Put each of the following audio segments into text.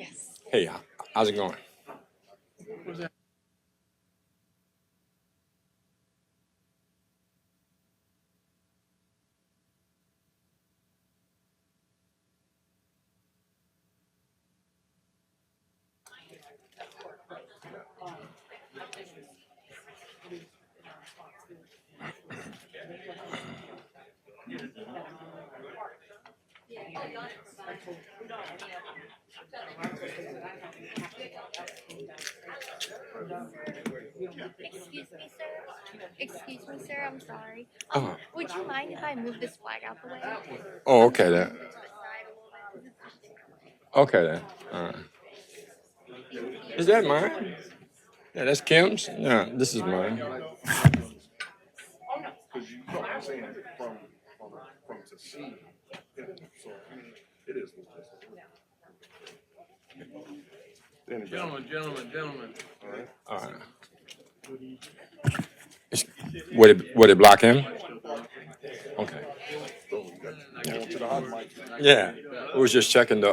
Yes. Hey, how's it going? Excuse me, sir. Excuse me, sir. I'm sorry. Uh, Would you mind if I move this flag out the way? oh, okay then. Okay then. Is that mine? Yeah, that's Kim's. Yeah, this is mine. Gentlemen. All right. Would it block him? Okay. Yeah. We was just checking the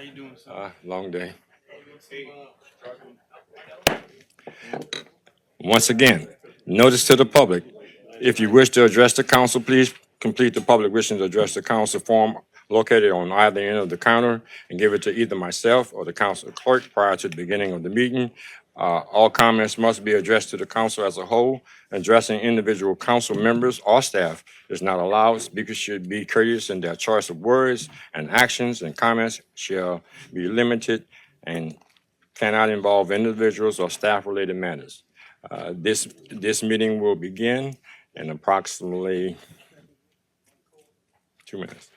How you doing, sir? long day. Once again, notice to the public. If you wish to address the council, please complete the public wishing to address the council form located on either end of the counter and give it to either myself or the council clerk prior to the beginning of the meeting. All comments must be addressed to the council as a whole. Addressing individual council members or staff is not allowed. Speakers should be courteous in their choice of words, and actions and comments shall be limited and cannot involve individuals or staff-related matters. This meeting will begin in approximately 2 minutes.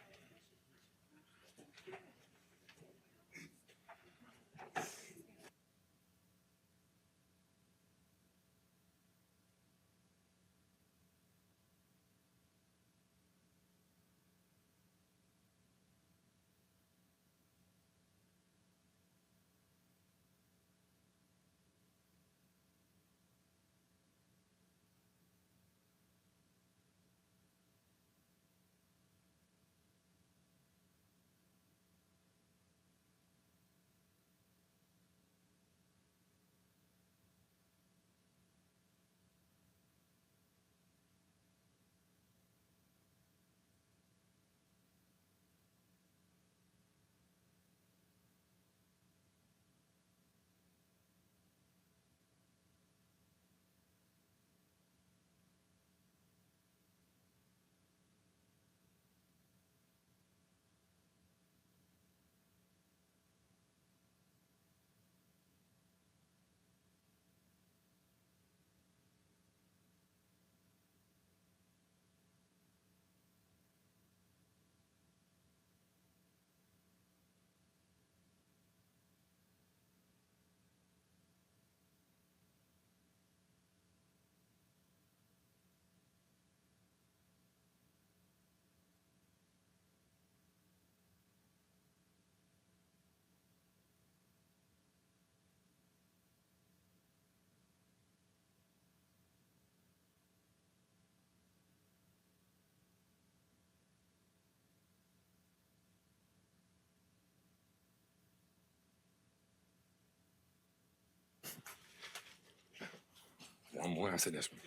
One more after this one.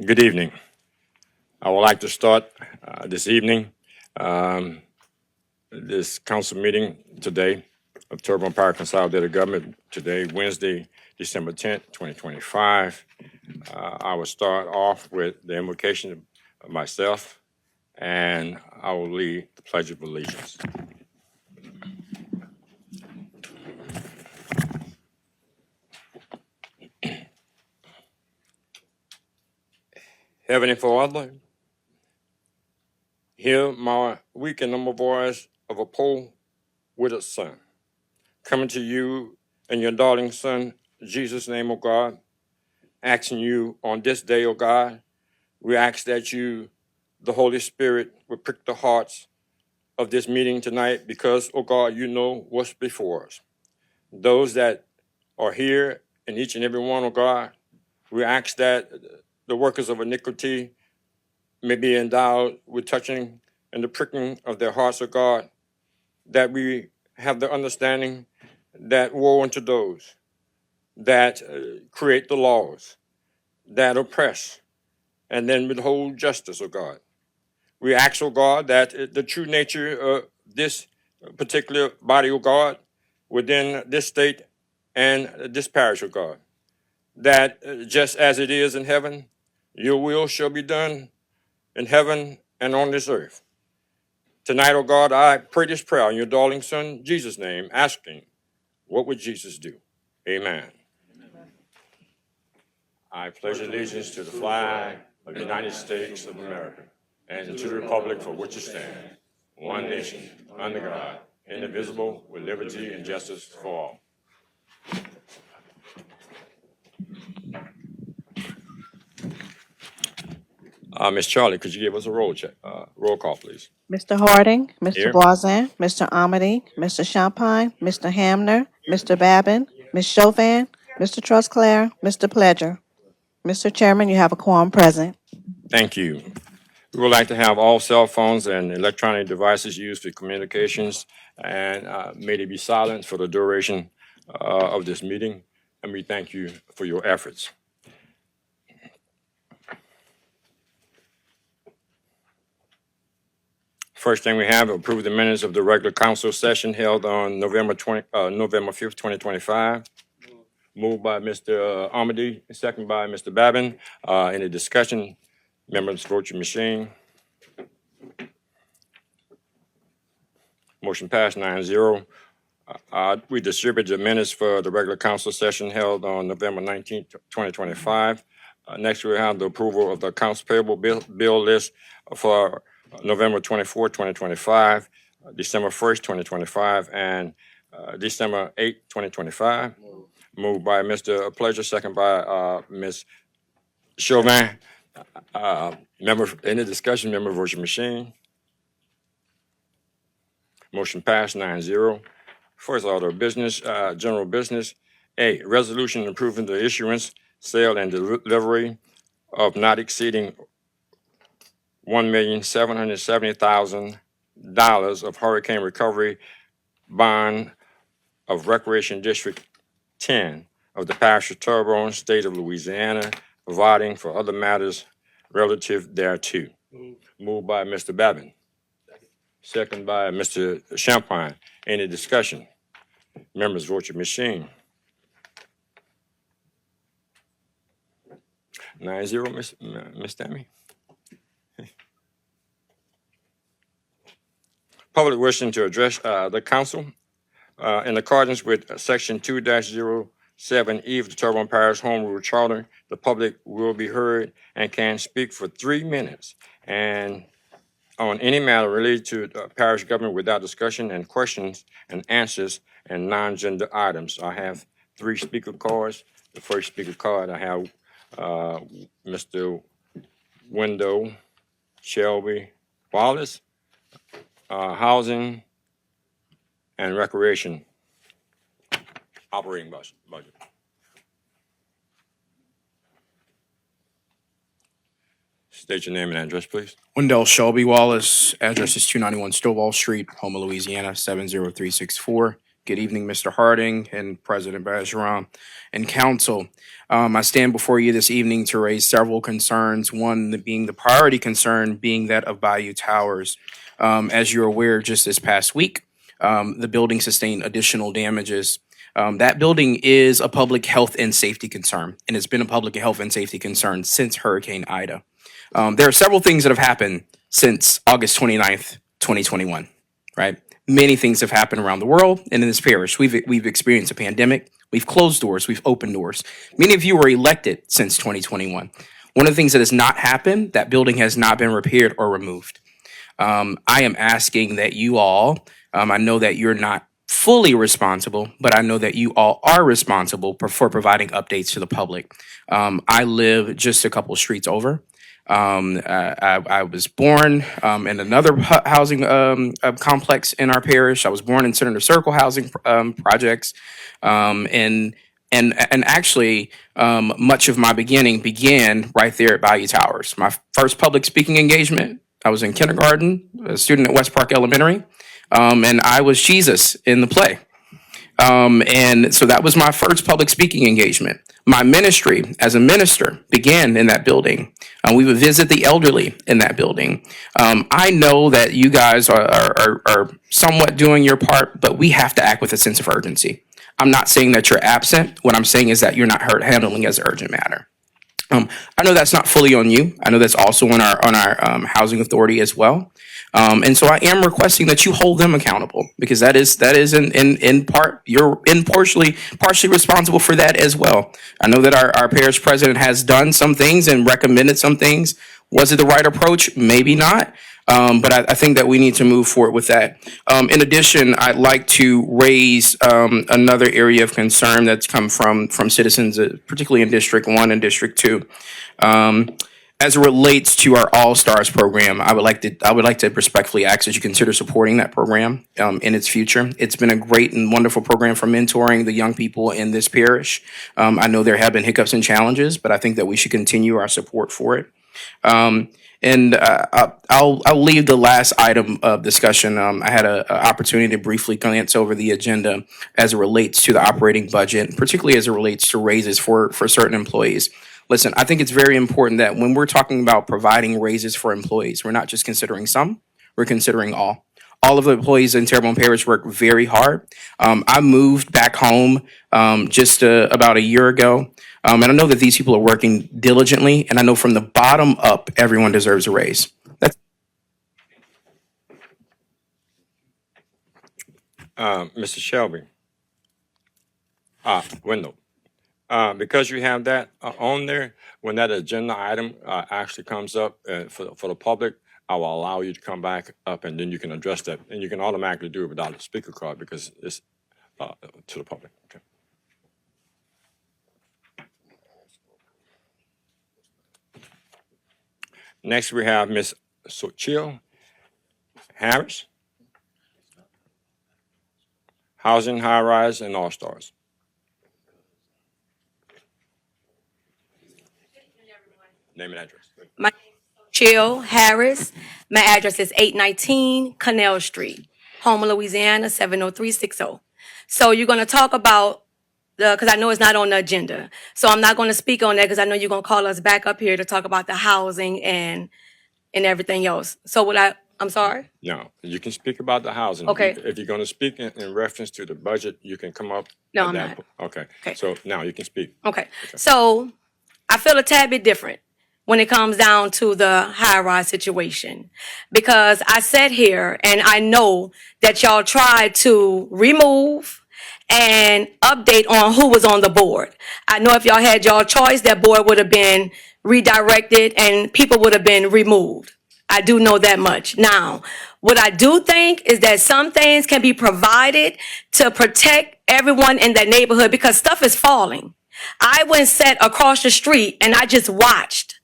Good evening. I would like to start this evening, um, this council meeting today of Terrebonne Parish Consolidated Government today, Wednesday, December 10th, 2025. I will start off with the invocation of myself, and I will lead the Pledge of Allegiance. Heavenly Father, hear my weak and humble voice of a poor widowed son, coming to you in your darling Son, Jesus' name, O God, asking you on this day, O God, we ask that you, the Holy Spirit, will prick the hearts of this meeting tonight because, O God, you know what's before us. Those that are here and each and every one, O God, we ask that the workers of iniquity may be endowed with touching and the pricking of their hearts, O God, that we have the understanding that woe unto those that create the laws, that oppress, and then withhold justice, O God. We ask, O God, that the true nature of this particular body, O God, within this state and this parish, O God, that just as it is in heaven, your will shall be done in heaven and on this earth. Tonight, O God, I pray this prayer in your darling Son, Jesus' name, asking, what would Jesus do? Amen. I pledge allegiance to the flag of the United States of America and to the republic for which it stands, one nation, under God, indivisible, with liberty and justice for all. Ms. Charlie, could you give us a roll call, please? Mr. Harding, Mr. Here. Voisin, Mr. Amity, Mr. Champagne, Mr. Hamner, Mr. Babin, Ms. Chauvin, Mr. Trustclair, Mr. Pledger. Mr. Chairman, you have a quorum present. Thank you. We would like to have all cell phones and electronic devices used for communications, and may they be silent for the duration of this meeting, and we thank you for your efforts. First thing we have, approve the minutes of the regular council session held on November 5th, 2025. Moved by Mr. Amity, second by Mr. Babin. Any discussion? Members, vote your machine. Motion passed 9-0. We distributed the minutes for the regular council session held on November 19th, 2025. Next, we have the approval of the accounts payable bill list for November 24th, 2025, December 1st, 2025, and December 8th, 2025. Moved by Mr. Pledger, second by Ms. Chauvin. Any discussion? Member, vote your machine. Motion passed 9-0. First order of business, general business. A, resolution approving the issuance, sale, and delivery of not exceeding $1,770,000 of hurricane recovery bond of Recreation District 10 of the Parish of Terrebonne, State of Louisiana, providing for other matters relative thereto. Moved by Mr. Babin. Second by Mr. Champagne. Any discussion? Members, vote your machine. 9-0, Ms. Tammy. Public wishing to address the council in accordance with Section 2-07E of the Terrebonne Parish Home Rule Charter. The public will be heard and can speak for 3 minutes and on any matter related to parish government without discussion and questions and answers and non-agenda items. I have 3 speaker cards. The first speaker card, I have Mr. Wendell Shelby Wallace, Housing and Recreation Operating Budget. State your name and address, please. Wendell Shelby Wallace, address is 291 Stovall Street, Houma, Louisiana, 70364. Good evening, Mr. Harding and President Bergeron and Council. I stand before you this evening to raise several concerns, one being the priority concern being that of Bayou Towers. As you're aware, just this past week, the building sustained additional damages. That building is a public health and safety concern, and it's been a public health and safety concern since Hurricane Ida. There are several things that have happened since August 29th, 2021, right? Many things have happened around the world and in this parish. We've experienced a pandemic. We've closed doors. We've opened doors. Many of you were elected since 2021. One of the things that has not happened, that building has not been repaired or removed. I am asking that you all, I know that you're not fully responsible, but I know that you all are responsible for providing updates to the public. I live just a couple streets over. I was born in another housing complex in our parish. I was born in Senator Circle housing projects, and actually, much of my beginning began right there at Value Towers. My first public speaking engagement, I was in kindergarten, a student at West Park Elementary, and I was Jesus in the play. And so that was my first public speaking engagement. My ministry as a minister began in that building. We would visit the elderly in that building. I know that you guys are somewhat doing your part, but we have to act with a sense of urgency. I'm not saying that you're absent. What I'm saying is that you're not handling as an urgent matter. I know that's not fully on you. I know that's also on our housing authority as well. And so I am requesting that you hold them accountable, because that is in part, you're partially responsible for that as well. I know that our parish president has done some things and recommended some things. Was it the right approach? Maybe not. But I think that we need to move forward with that. In addition, I'd like to raise another area of concern that's come from citizens, particularly in District 1 and District 2. As it relates to our All Stars program, I would like to respectfully ask that you consider supporting that program in its future. It's been a great and wonderful program for mentoring the young people in this parish. I know there have been hiccups and challenges, but I think that we should continue our support for it. And I'll leave the last item of discussion. I had an opportunity to briefly glance over the agenda as it relates to the operating budget, particularly as it relates to raises for certain employees. Listen, I think it's very important that when we're talking about providing raises for employees, we're not just considering some, we're considering all. All of the employees in Terrebonne Parish work very hard. I moved back home just about a year ago. And I know that these people are working diligently, and I know from the bottom up, everyone deserves a raise. Mr. Shelby. Wendell. Because you have that on there, when that agenda item actually comes up for the public, I will allow you to come back up, and then you can address that. And you can automatically do it without a speaker card because it's to the public. Okay. Next, we have Ms. Sochil Harris, Housing, High Rise, and All Stars. Name and address. My name is Chill Harris. My address is 819 Canal Street, Houma, Louisiana, 70360. So you're going to talk about because I know it's not on the agenda. So I'm not going to speak on that because I know you're going to call us back up here to talk about the housing and everything else. So I'm sorry? No, you can speak about the housing. Okay. If you're going to speak in reference to the budget, you can come up. No, at I'm that not. Okay. Okay. So now you can speak. Okay. So I feel a tad bit different when it comes down to the high-rise situation, because I sat here and I know that y'all tried to remove and update on who was on the board. I know if y'all had y'all choice, that board would have been redirected and people would have been removed. I do know that much. Now, what I do think is that some things can be provided to protect everyone in that neighborhood because stuff is falling. I went and sat across the street and I just watched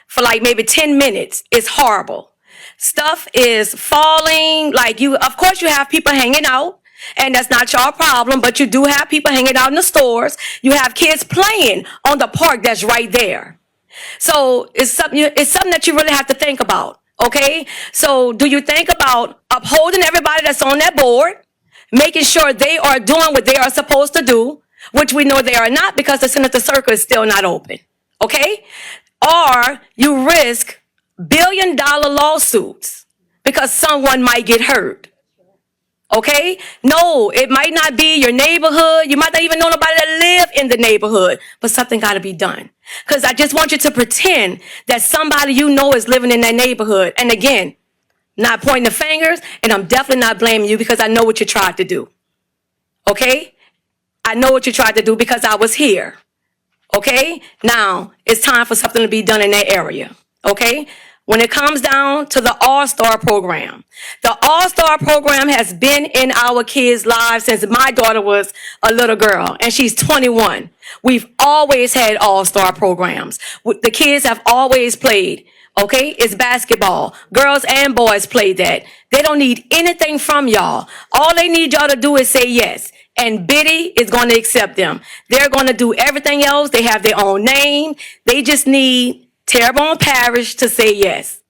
for like maybe 10 minutes. It's horrible. Stuff is falling. Of course you have people hanging out. And that's not your problem, but you do have people hanging out in the stores. You have kids playing on the park that's right there. So it's something that you really have to think about, okay? So do you think about upholding everybody that's on that board, making sure they are doing what they are supposed to do, which we know they are not because the Senator Circle is still not open, okay? Or you risk billion-dollar lawsuits because someone might get hurt. Okay? No, it might not be your neighborhood. You might not even know nobody that live in the neighborhood, but something got to be done. Because I just want you to pretend that somebody you know is living in that neighborhood. And again, not pointing the fingers, and I'm definitely not blaming you because I know what you tried to do. Okay? I know what you tried to do because I was here. Okay? Now, it's time for something to be done in that area. Okay? When it comes down to the All-Star program, the All-Star program has been in our kids' lives since my daughter was a little girl, and she's 21. We've always had All-Star programs. The kids have always played. Okay? It's basketball. Girls and boys play that. They don't need anything from y'all. All they need y'all to do is say yes. And Biddy is going to accept them. They're going to do everything else. They have their own name. They just need Terrebonne Parish to say yes.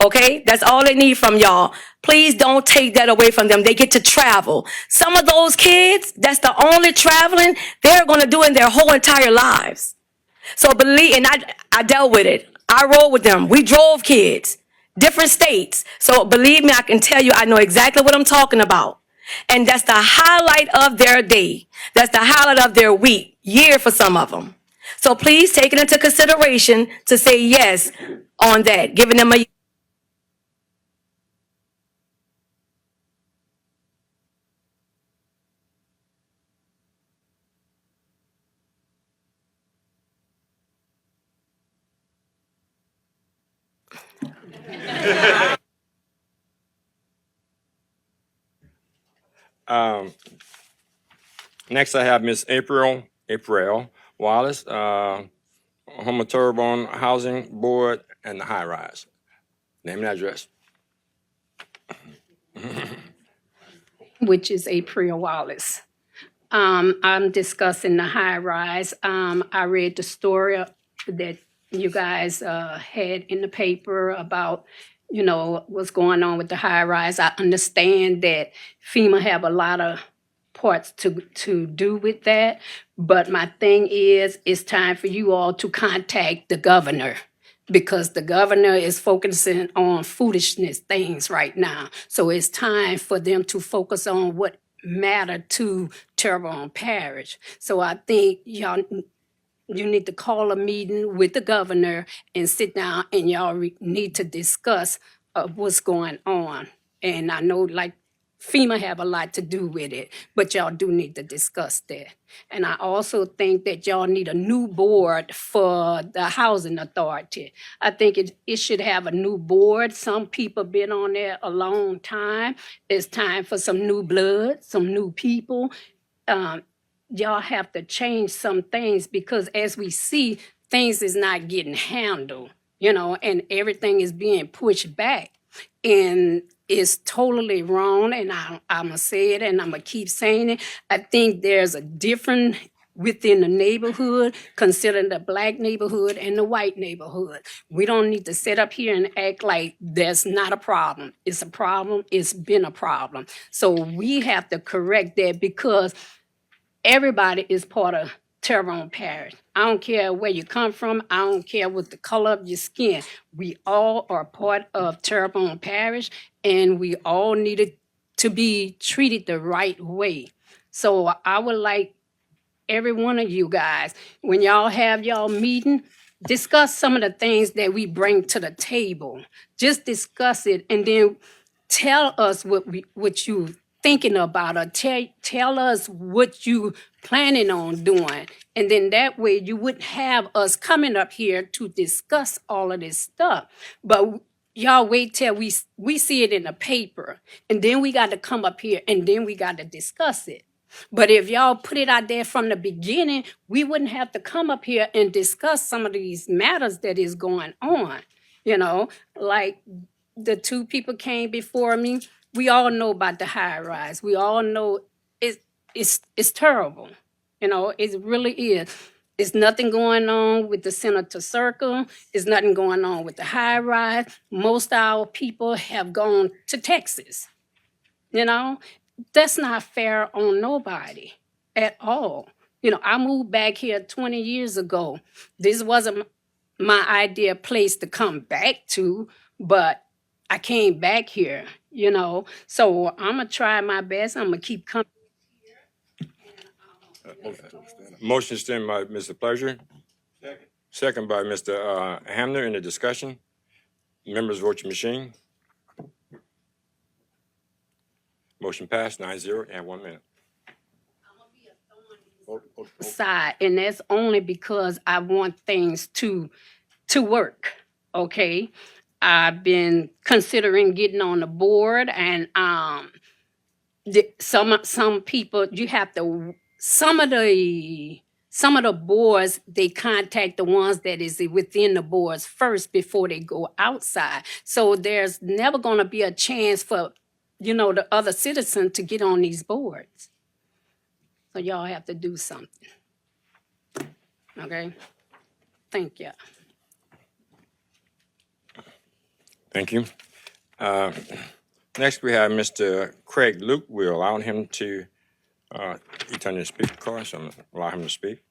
Okay? That's all they need from y'all. Please don't take that away from them. They get to travel. Some of those kids, that's the only traveling they're going to do in their whole entire lives. So believe, and I dealt with it. I rode with them. We drove kids, different states. So believe me, I can tell you, I know exactly what I'm talking about. And that's the highlight of their day. That's the highlight of their week, year for some of them. So please take it into consideration to say yes on that, giving them a Next, I have Miss April Wallace, Home Terrebonne Housing Board and the High Rise. Name and address. Which is April Wallace. I'm discussing the high rise. I read the story that you guys had in the paper about, what's going on with the high rise. I understand that FEMA have a lot of parts to do with that, but my thing is, it's time for you all to contact the governor, because the governor is focusing on foolishness things right now. So it's time for them to focus on what matter to Terrebonne Parish. So I think you need to call a meeting with the governor and sit down, and y'all need to discuss what's going on. And I know, like, FEMA have a lot to do with it, but y'all do need to discuss that. And I also think that y'all need a new board for the housing authority. I think it should have a new board. Some people been on there a long time. It's time for some new blood, some new people. Y'all have to change some things, because as we see, things is not getting handled, and everything is being pushed back. And it's totally wrong, and I'm going to say it, and I'm going to keep saying it. I think there's a difference within the neighborhood, considering the black neighborhood and the white neighborhood. We don't need to sit up here and act like there's not a problem. It's a problem. It's been a problem. So we have to correct that, because everybody is part of Terrebonne Parish. I don't care where you come from. I don't care what the color of your skin. We all are part of Terrebonne Parish, and we all needed to be treated the right way. So I would like every one of you guys, when y'all have y'all meeting, discuss some of the things that we bring to the table. Just discuss it, and then tell us what you thinking about, or tell us what you planning on doing. And then that way you wouldn't have us coming up here to discuss all of this stuff. But y'all wait till we see it in the paper, and then we got to come up here, and then we got to discuss it. But if y'all put it out there from the beginning, we wouldn't have to come up here and discuss some of these matters that is going on. Like the two people came before me. We all know about the high rise. We all know it's terrible. It really is. There's nothing going on with the Senator Circle. There's nothing going on with the high rise. Most of our people have gone to Texas. That's not fair on nobody at all. I moved back here 20 years ago. This wasn't my ideal place to come back to, but I came back here, So I'm going to try my best. I'm going to keep coming. Motion extended by Mr. Pleasure. Second by Mr. Hamner. In the discussion. Members, vote your machine. Motion passed 9-0 and 1 minute. side, and that's only because I want things to work. Okay, I've been considering getting on the board, and some people you have to some of the boards they contact the ones that is within the boards first before they go outside. So there's never going to be a chance for the other citizen to get on these boards. So y'all have to do something. Okay. Thank you. Thank you. Next, we have Mr. Craig Luke. We're allowing him to, he turned his speaker card, so I'm going to allow him to speak.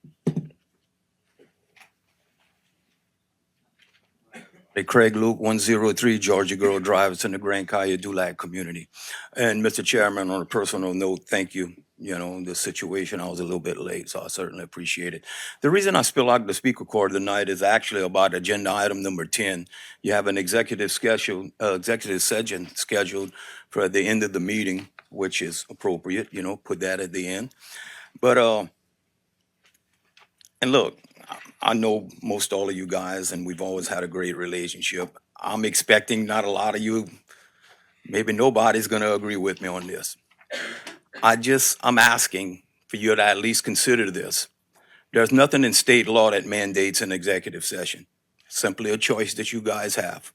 Hey, Craig Luke, 103 Georgia Grove Drive. It's in the Grand Kaya Dulac community. And Mr. Chairman, on a personal note, thank you. The situation, I was a little bit late, so I certainly appreciate it. The reason I spill out the speaker cord tonight is actually about agenda item number 10. You have an executive session scheduled for the end of the meeting, which is appropriate, put that at the end. But, and look, I know most all of you guys, and we've always had a great relationship. I'm expecting not a lot of you, maybe nobody's going to agree with me on this. I'm asking for you to at least consider this. There's nothing in state law that mandates an executive session. Simply a choice that you guys have.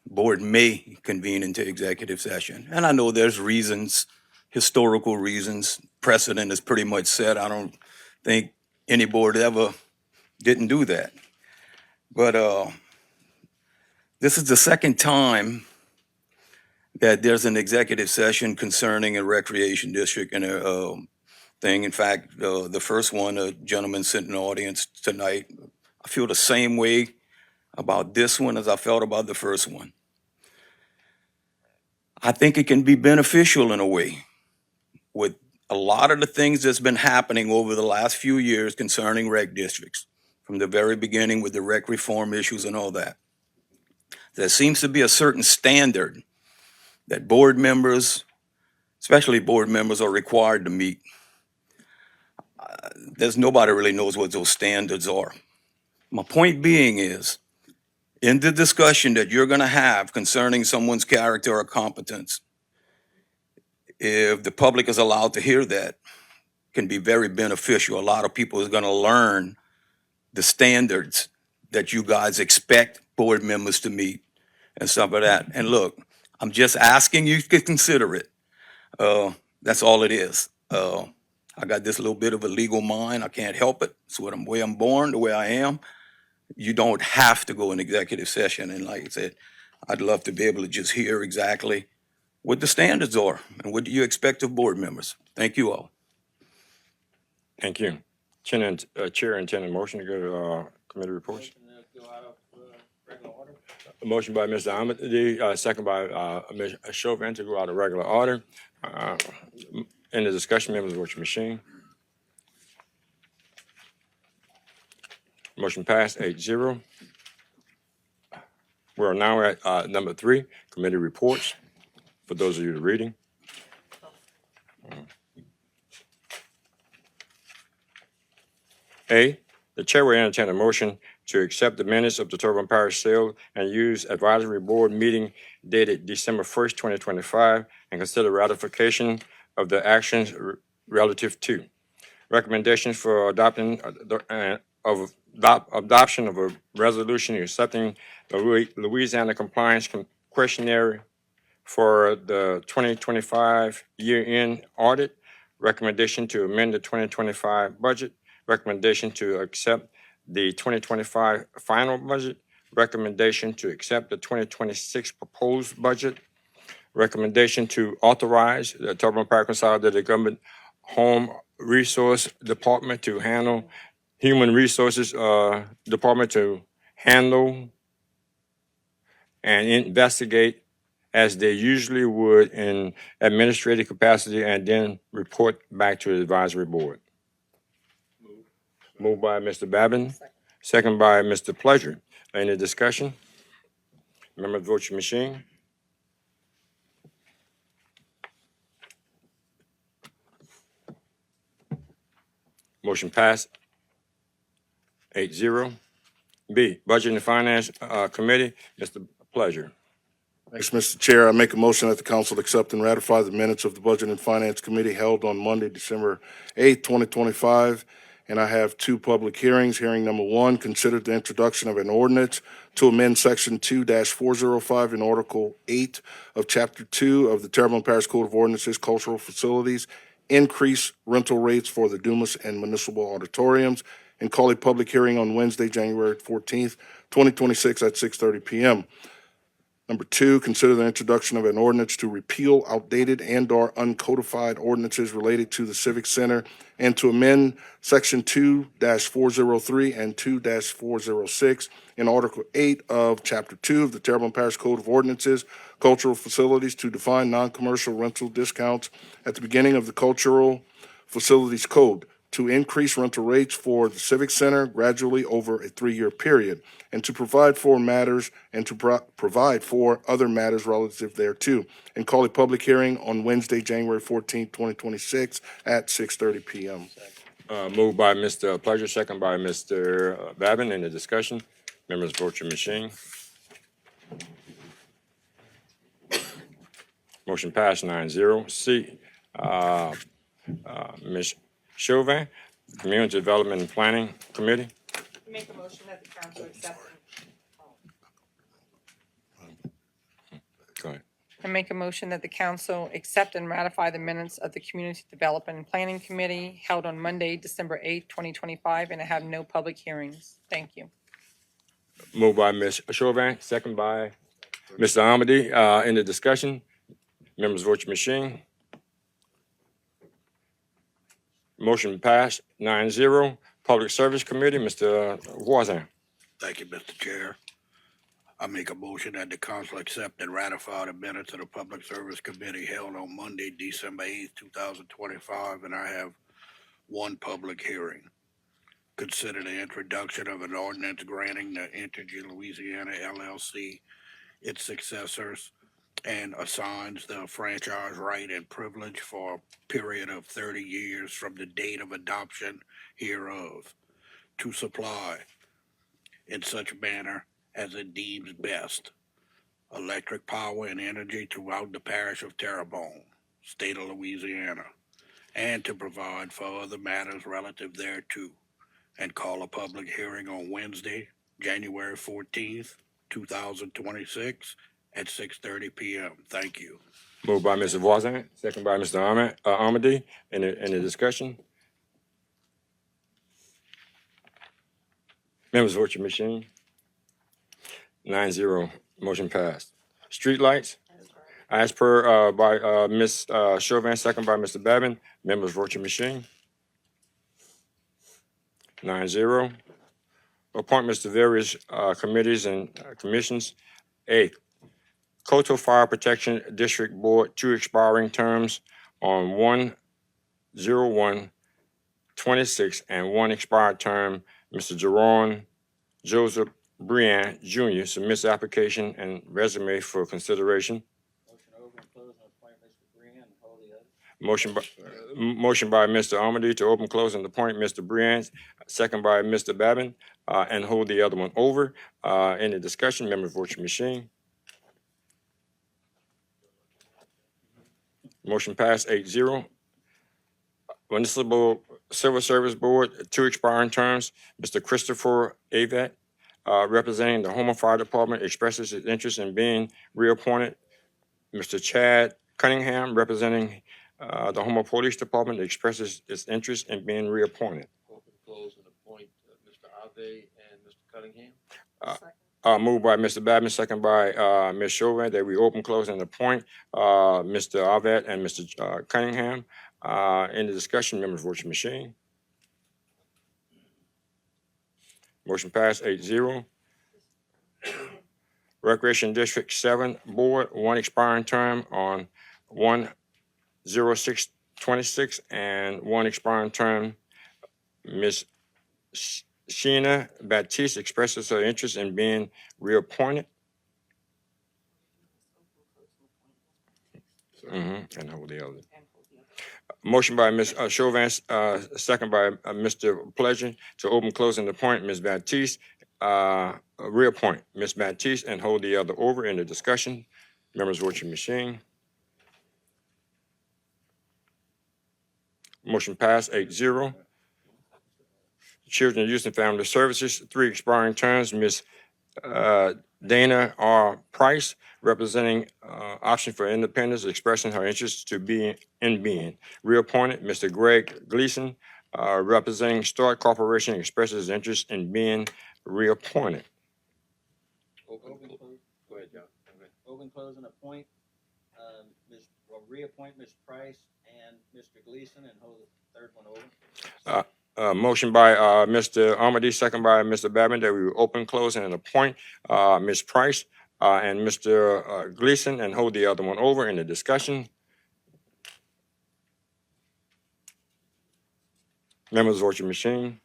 Board may convene into executive session. And I know there's reasons, historical reasons. Precedent is pretty much set. I don't think any board ever didn't do that. But this is the second time that there's an executive session concerning a recreation district and a thing. In fact, the first one, a gentleman sitting in the audience tonight, I feel the same way about this one as I felt about the first one. I think it can be beneficial in a way with a lot of the things that's been happening over the last few years concerning rec districts, from the very beginning with the rec reform issues and all that. There seems to be a certain standard that board members, especially board members, are required to meet. There's nobody really knows what those standards are. My point being is, in the discussion that you're going to have concerning someone's character or competence, if the public is allowed to hear that, can be very beneficial. A lot of people are going to learn the standards that you guys expect board members to meet and stuff like that. And look, I'm just asking you to consider it. That's all it is. I got this little bit of a legal mind. I can't help it. It's the way I'm born, the way I am. You don't have to go in executive session. And like I said, I'd love to be able to just hear exactly what the standards are and what do you expect of board members. Thank you all. Thank you. Chair intended motion to go to committee reports. A motion by Mr. Ahmed, second by Ms. Chauvin to go out of regular order. In the discussion, members, vote your machine. Motion passed 8-0. We're now at number 3, committee reports. For those of you reading. A, the chair will entertain a motion to accept the minutes of the Terrebonne Parish Sale and Use Advisory Board meeting dated December 1st, 2025, and consider ratification of the actions relative to recommendations for adoption of a resolution accepting the Louisiana Compliance Questionnaire for the 2025 year-end audit, recommendation to amend the 2025 budget, recommendation to accept the 2025 final budget, recommendation to accept the 2026 proposed budget, recommendation to authorize the Terrebonne Parish Consolidated Government Home Resource Department to handle Human Resources Department to handle and investigate as they usually would in administrative capacity and then report back to the advisory board. Moved by Mr. Babin, second by Mr. Pleasure. Any discussion? Remember to vote your machine. Motion passed 8-0. B, Budget and Finance Committee, Mr. Pleasure. Thanks, Mr. Chair. I make a motion that the council accept and ratify the minutes of the Budget and Finance Committee held on Monday, December 8th, 2025. And I have two public hearings. Hearing number one, consider the introduction of an ordinance to amend Section 2-405 in Article 8 of Chapter 2 of the Terrebonne Parish Code of Ordinances, Cultural Facilities, increase rental rates for the Dumas and municipal auditoriums, and call a public hearing on Wednesday, January 14th, 2026 at 6:30 p.m. Number two, consider the introduction of an ordinance to repeal outdated and/or uncodified ordinances related to the Civic Center and to amend Section 2-403 and 2-406 in Article 8 of Chapter 2 of the Terrebonne Parish Code of Ordinances, Cultural Facilities, to define non-commercial rental discounts at the beginning of the Cultural Facilities Code, to increase rental rates for the Civic Center gradually over a 3-year period, and to provide for matters and to provide for other matters relative thereto, and call a public hearing on Wednesday, January 14th, 2026 at 6:30 p.m. Moved by Mr. Pleasure, second by Mr. Babin. In the discussion, members vote your machine. Motion passed 9-0. C, Ms. Chauvin, Community Development and Planning Committee. Make a motion that the council accept. Go ahead. I make a motion that the council accept and ratify the minutes of the Community Development and Planning Committee held on Monday, December 8th, 2025, and I have no public hearings. Thank you. Moved by Ms. Chauvin, second by Mr. Amity. In the discussion, members vote your machine. Motion passed 9-0. Public Service Committee, Mr. Voisin. Thank you, Mr. Chair. I make a motion that the council accept and ratify the minutes of the Public Service Committee held on Monday, December 8th, 2025, and I have one public hearing. Consider the introduction of an ordinance granting the Entergy Louisiana LLC its successors and assigns the franchise right and privilege for a period of 30 years from the date of adoption hereof to supply in such manner as it deems best electric power and energy throughout the parish of Terrebonne, state of Louisiana, and to provide for other matters relative thereto, and call a public hearing on Wednesday, January 14th, 2026 at 6:30 p.m. Thank you. Moved by Mr. Voisin, second by Mr. Amity. In the discussion, members vote your machine. 9-0. Motion passed. Streetlights, as per by Ms. Chauvin, second by Mr. Babin. Members vote your machine. 9-0. Appointments to various committees and commissions. A, Coastal Fire Protection District Board, 2 expiring terms on 1/01/26 and 1 expired term. Mr. Jerome Joseph Brian Jr. submits application and resume for consideration. Motion by Mr. Amity to open, close, and appoint Mr. Brian, second by Mr. Babin, and hold the other one over. In the discussion, members vote your machine. Motion passed 8-0. Municipal Civil Service Board, 2 expiring terms. Mr. Christopher Avet, representing the Homer Fire Department, expresses his interest in being reappointed. Mr. Chad Cunningham, representing the Homer Police Department, expresses his interest in being reappointed. Open, close, and appoint Mr. Ave and Mr. Cunningham. Moved by Mr. Babin, second by Ms. Chauvin, that we open, close, and appoint Mr. Avet and Mr. Cunningham. In the discussion, members vote your machine. Motion passed 8-0. Recreation District 7 Board, 1 expiring term on 1/06/26 and 1 expiring term. Ms. Sheena Baptiste expresses her interest in being reappointed. And hold the other. Motion by Ms. Chauvin, second by Mr. Pleasure to open, close, and appoint Ms. Baptiste, reappoint Ms. Baptiste and hold the other over in the discussion. Members, vote your machine. Motion passed 8-0. Children, Youth, and Family Services, 3 expiring terms. Ms. Dana R. Price, representing Option for Independence, expressing her interest to be in being reappointed. Mr. Greg Gleason, representing Start Corporation, expresses his interest in being reappointed. Go ahead, John. Open, close, and appoint, reappoint Ms. Price and Mr. Gleason and hold the third one over. Motion by Mr. Armady, second by Mr. Babin, that we will open, close, and appoint Ms. Price and Mr. Gleason and hold the other one over in the discussion. Members, vote your machine.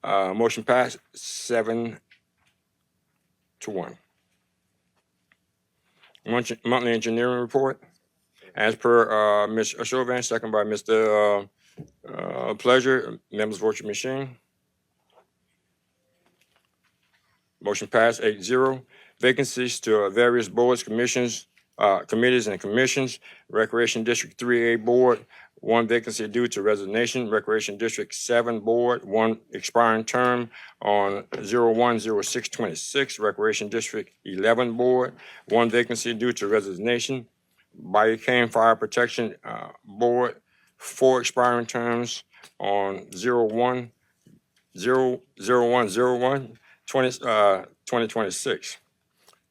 Motion passed 7-1. Monthly engineering report. As per Ms. Chauvin, second by Mr. Pleasure. Members, vote your machine. Motion passed 8-0. Vacancies to various boards, commissions, committees, and commissions. Recreation District 3A Board, 1 vacancy due to resignation. Recreation District 7 Board, 1 expiring term on 01/06/26. Recreation District 11 Board, 1 vacancy due to resignation. Bayou Cane Fire Protection Board, 4 expiring terms on 01/01/2026.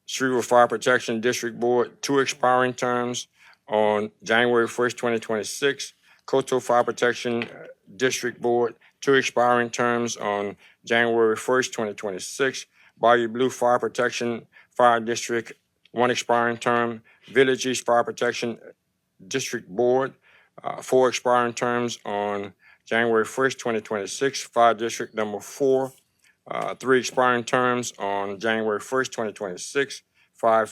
Shreveport Fire Protection District Board, 2 expiring terms on January 1st, 2026. Coastal Fire Protection District Board, 2 expiring terms on January 1st, 2026. Bayou Blue Fire Protection Fire District, 1 expiring term. Village East Fire Protection District Board, 4 expiring terms on January 1st, 2026. Fire District number 4, 3 expiring terms on January 1st, 2026. Fire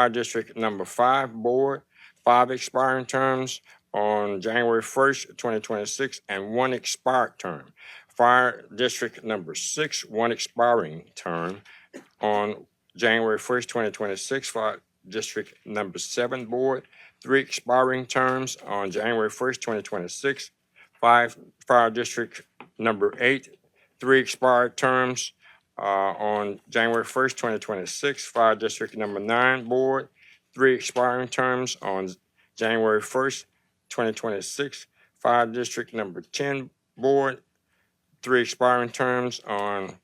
District number 5 Board, 5 expiring terms on January 1st, 2026, and 1 expired term. Fire District number 6, 1 expiring term on January 1st, 2026. Fire District number 7 Board, 3 expiring terms on January 1st, 2026. Fire District number 8, 3 expired terms on January 1st, 2026. Fire District number 9 Board, 3 expiring terms on January 1st, 2026. Fire District number 10 Board, 3 expiring terms on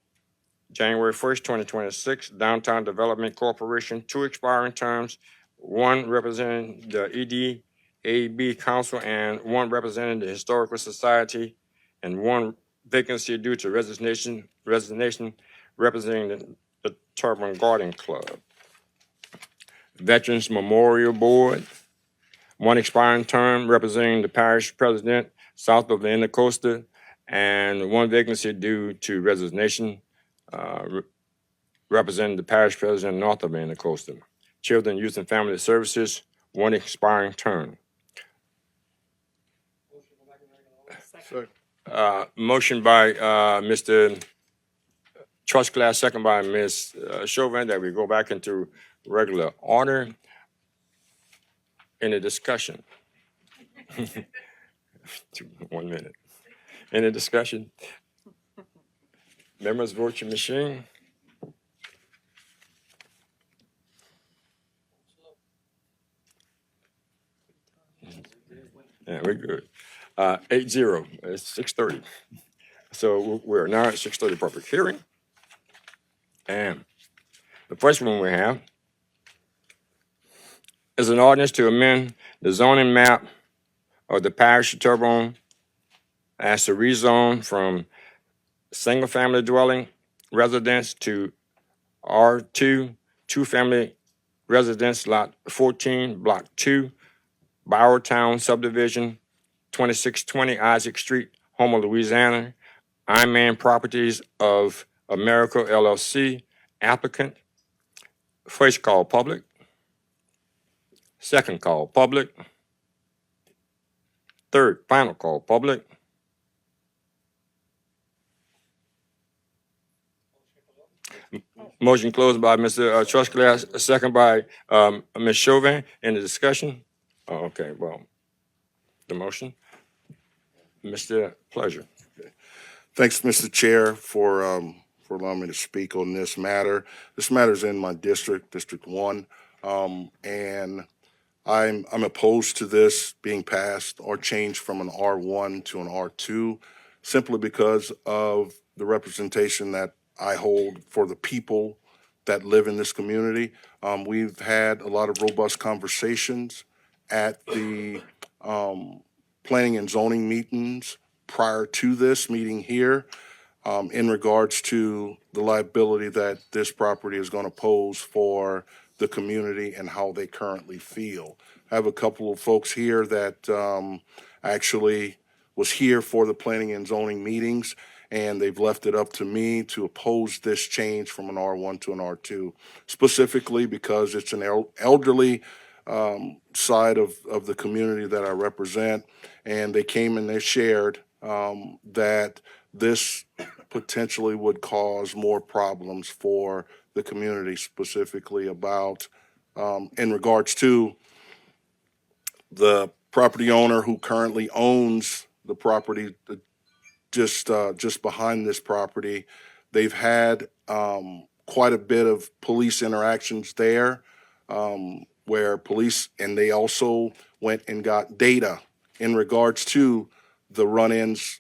January 1st, 2026. Downtown Development Corporation, 2 expiring terms, 1 representing the EDAB Council and 1 representing the Historical Society, and 1 vacancy due to resignation representing the Terrebonne Garden Club. Veterans Memorial Board, 1 expiring term representing the parish president south of the Intercoastal, and 1 vacancy due to resignation representing the parish president north of the Intercoastal. Children, Youth, and Family Services, 1 expiring term. Motion by Mr. Trustclass, second by Ms. Chauvin, that we go back into regular order. Any discussion? 1 minute. Any discussion? Members, vote your machine. Yeah, we're good. 8-0. It's 6:30. So we're now at 6:30 public hearing. And the first one we have is an ordinance to amend the zoning map of the parish of Terrebonne as to rezone from single-family dwelling residence to R2, 2-family residence, lot 14, block 2, Bowertown subdivision, 2620 Isaac Street, Homer, Louisiana. Iman Properties of America, LLC, applicant. First call public. Second call, public. Third, final call, public. Motion closed by Mr. Trusclair, second by Ms. Chauvin. Any discussion? Oh, okay, well, the motion. Mr. Pleasure. Thanks, Mr. Chair, for allowing me to speak on this matter. This matter is in my district, District 1, and I'm opposed to this being passed or changed from an R1 to an R2 simply because of the representation that I hold for the people that live in this community. We've had a lot of robust conversations at the planning and zoning meetings prior to this meeting here in regards to the liability that this property is going to pose for the community and how they currently feel. I have a couple of folks here that actually was here for the planning and zoning meetings, and they've left it up to me to oppose this change from an R1 to an R2, specifically because it's an elderly side of the community that I represent, and they came and they shared that this potentially would cause more problems for the community, specifically about in regards to the property owner who currently owns the property just behind this property. They've had quite a bit of police interactions there, where police, and they also went and got data in regards to the run-ins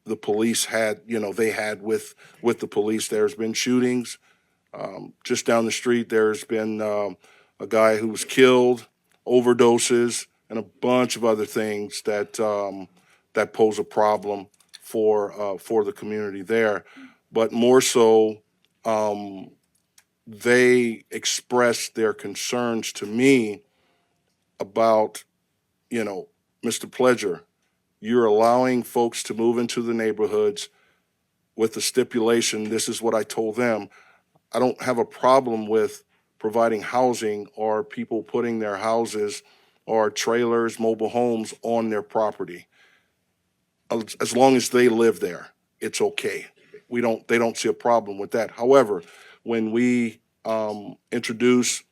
the police had, they had with the police. There's been shootings. Just down the street, there's been a guy who was killed, overdoses, and a bunch of other things that that pose a problem for the community there. But more so, they expressed their concerns to me about, Mr. Pledger, you're allowing folks to move into the neighborhoods with the stipulation, this is what I told them. I don't have a problem with providing housing or people putting their houses or trailers, mobile homes on their property. As long as they live there, it's okay. They don't see a problem with that. However, when we introduce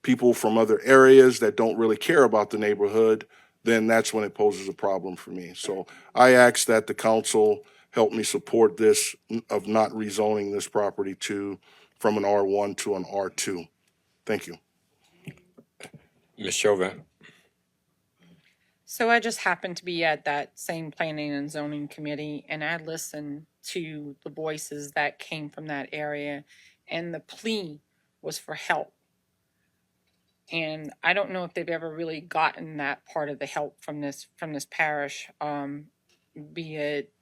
people from other areas that don't really care about the neighborhood, then that's when it poses a problem for me. So I ask that the council help me support this of not rezoning this property from an R1 to an R2. Thank you. Ms. Chauvin. So I just happened to be at that same planning and zoning committee, and I listened to the voices that came from that area, and the plea was for help. And I don't know if they've ever really gotten that part of the help from this parish, be it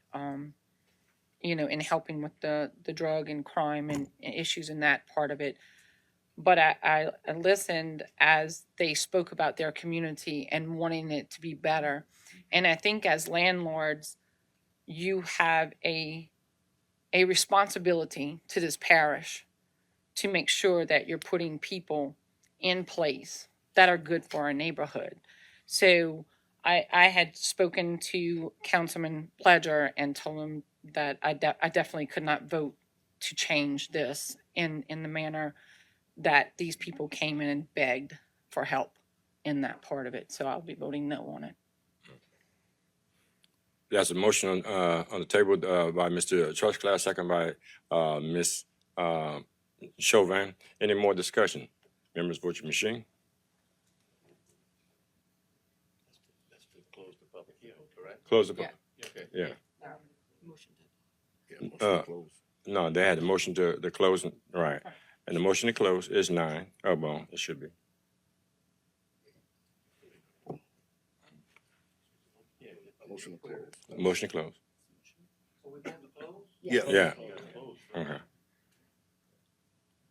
in helping with the drug and crime and issues in that part of it. But I listened as they spoke about their community and wanting it to be better. And I think as landlords, you have a responsibility to this parish to make sure that you're putting people in place that are good for our neighborhood. So I had spoken to Councilman Pledger and told him that I definitely could not vote to change this in the manner that these people came in and begged for help in that part of it. So I'll be voting no on it. There's a motion on the table by Mr. Trusclair, second by Ms. Chauvin. Any more discussion? Members, vote your machine. That's to close the public hearing, correct? Close the vote. Okay. Yeah. Yeah, motion to close. No, they had the motion to close, right. And the motion to close is 9. Oh, well, it should be. Motion to close. Motion to close. So we have to close? Yeah. Yeah. Okay.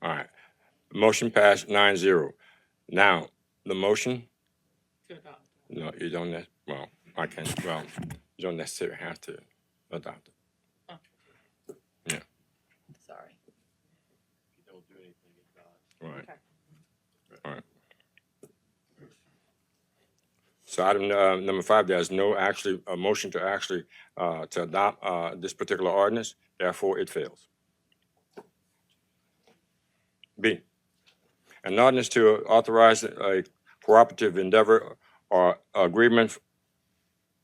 All right. Motion passed 9-0. Now, the motion? No, you don't, well, I can, well, you don't necessarily have to adopt it. Yeah, Sorry. If you don't do anything, it dies. right. Okay. All right. So item number 5, there's no actually a motion to actually to adopt this particular ordinance. Therefore, it fails. B, an ordinance to authorize a cooperative endeavor or agreement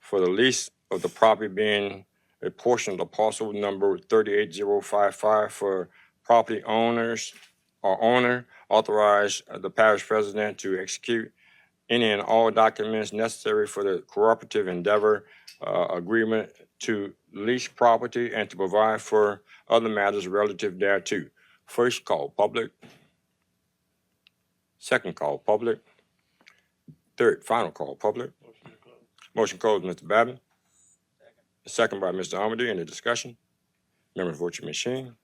for the lease of the property being a portion of the parcel number 38055 for property owners or owner, authorize the parish president to execute any and all documents necessary for the cooperative endeavor agreement to lease property and to provide for other matters relative thereto. First call public. Second call public. Third final call public. Motion closed, Mr. Babin. Second by Mr. Armady. Any discussion? Members, vote your machine.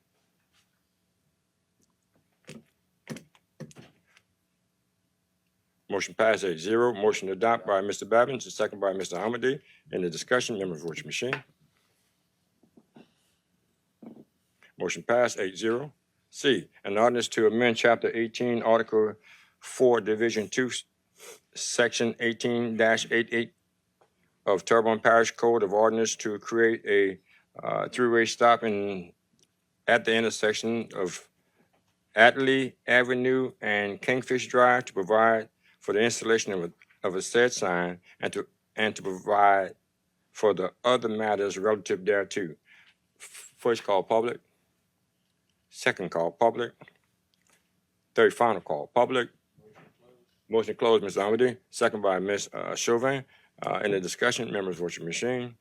Motion passed 8-0. Motion to adopt by Mr. Babin, second by Mr. Armady. Any discussion? Members, vote your machine. Motion passed 8-0. C, an ordinance to amend Chapter 18, Article 4, Division 2, Section 18-88 of Terrebonne Parish Code of Ordinance to create a three-way stop at the intersection of Atlee Avenue and Kingfish Drive to provide for the installation of a said sign and to provide for the other matters relative thereto. First call public. Second call public. Third final call public. Motion closed, Ms. Armady. Second by Ms. Chauvin. Any discussion? Members, vote your machine.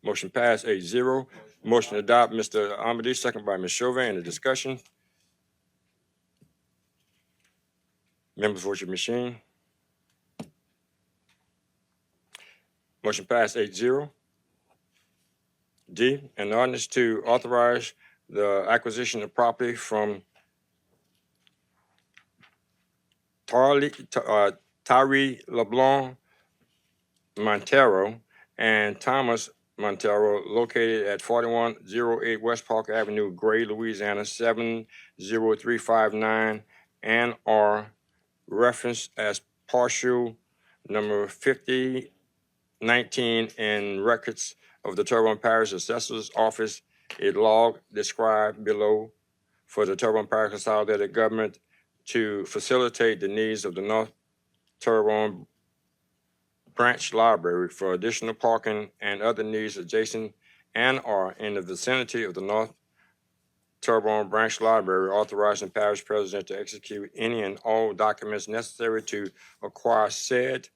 Motion passed 8-0. Motion to adopt, Mr. Armady, second by Ms. Chauvin. Any discussion? Members, vote your machine. Motion passed 8-0. D, an ordinance to authorize the acquisition of property from Tyree LeBlanc Montero and Thomas Montero, located at 4108 West Park Avenue, Gray, Louisiana, 70359, and are referenced as partial number 5019 in records of the Terrebonne Parish Assessor's Office, a log described below for the Terrebonne Parish Consolidated Government to facilitate the needs of the North Terrebonne Branch Library for additional parking and other needs adjacent and are in the vicinity of the North Terrebonne Branch Library, authorizing parish president to execute any and all documents necessary to acquire said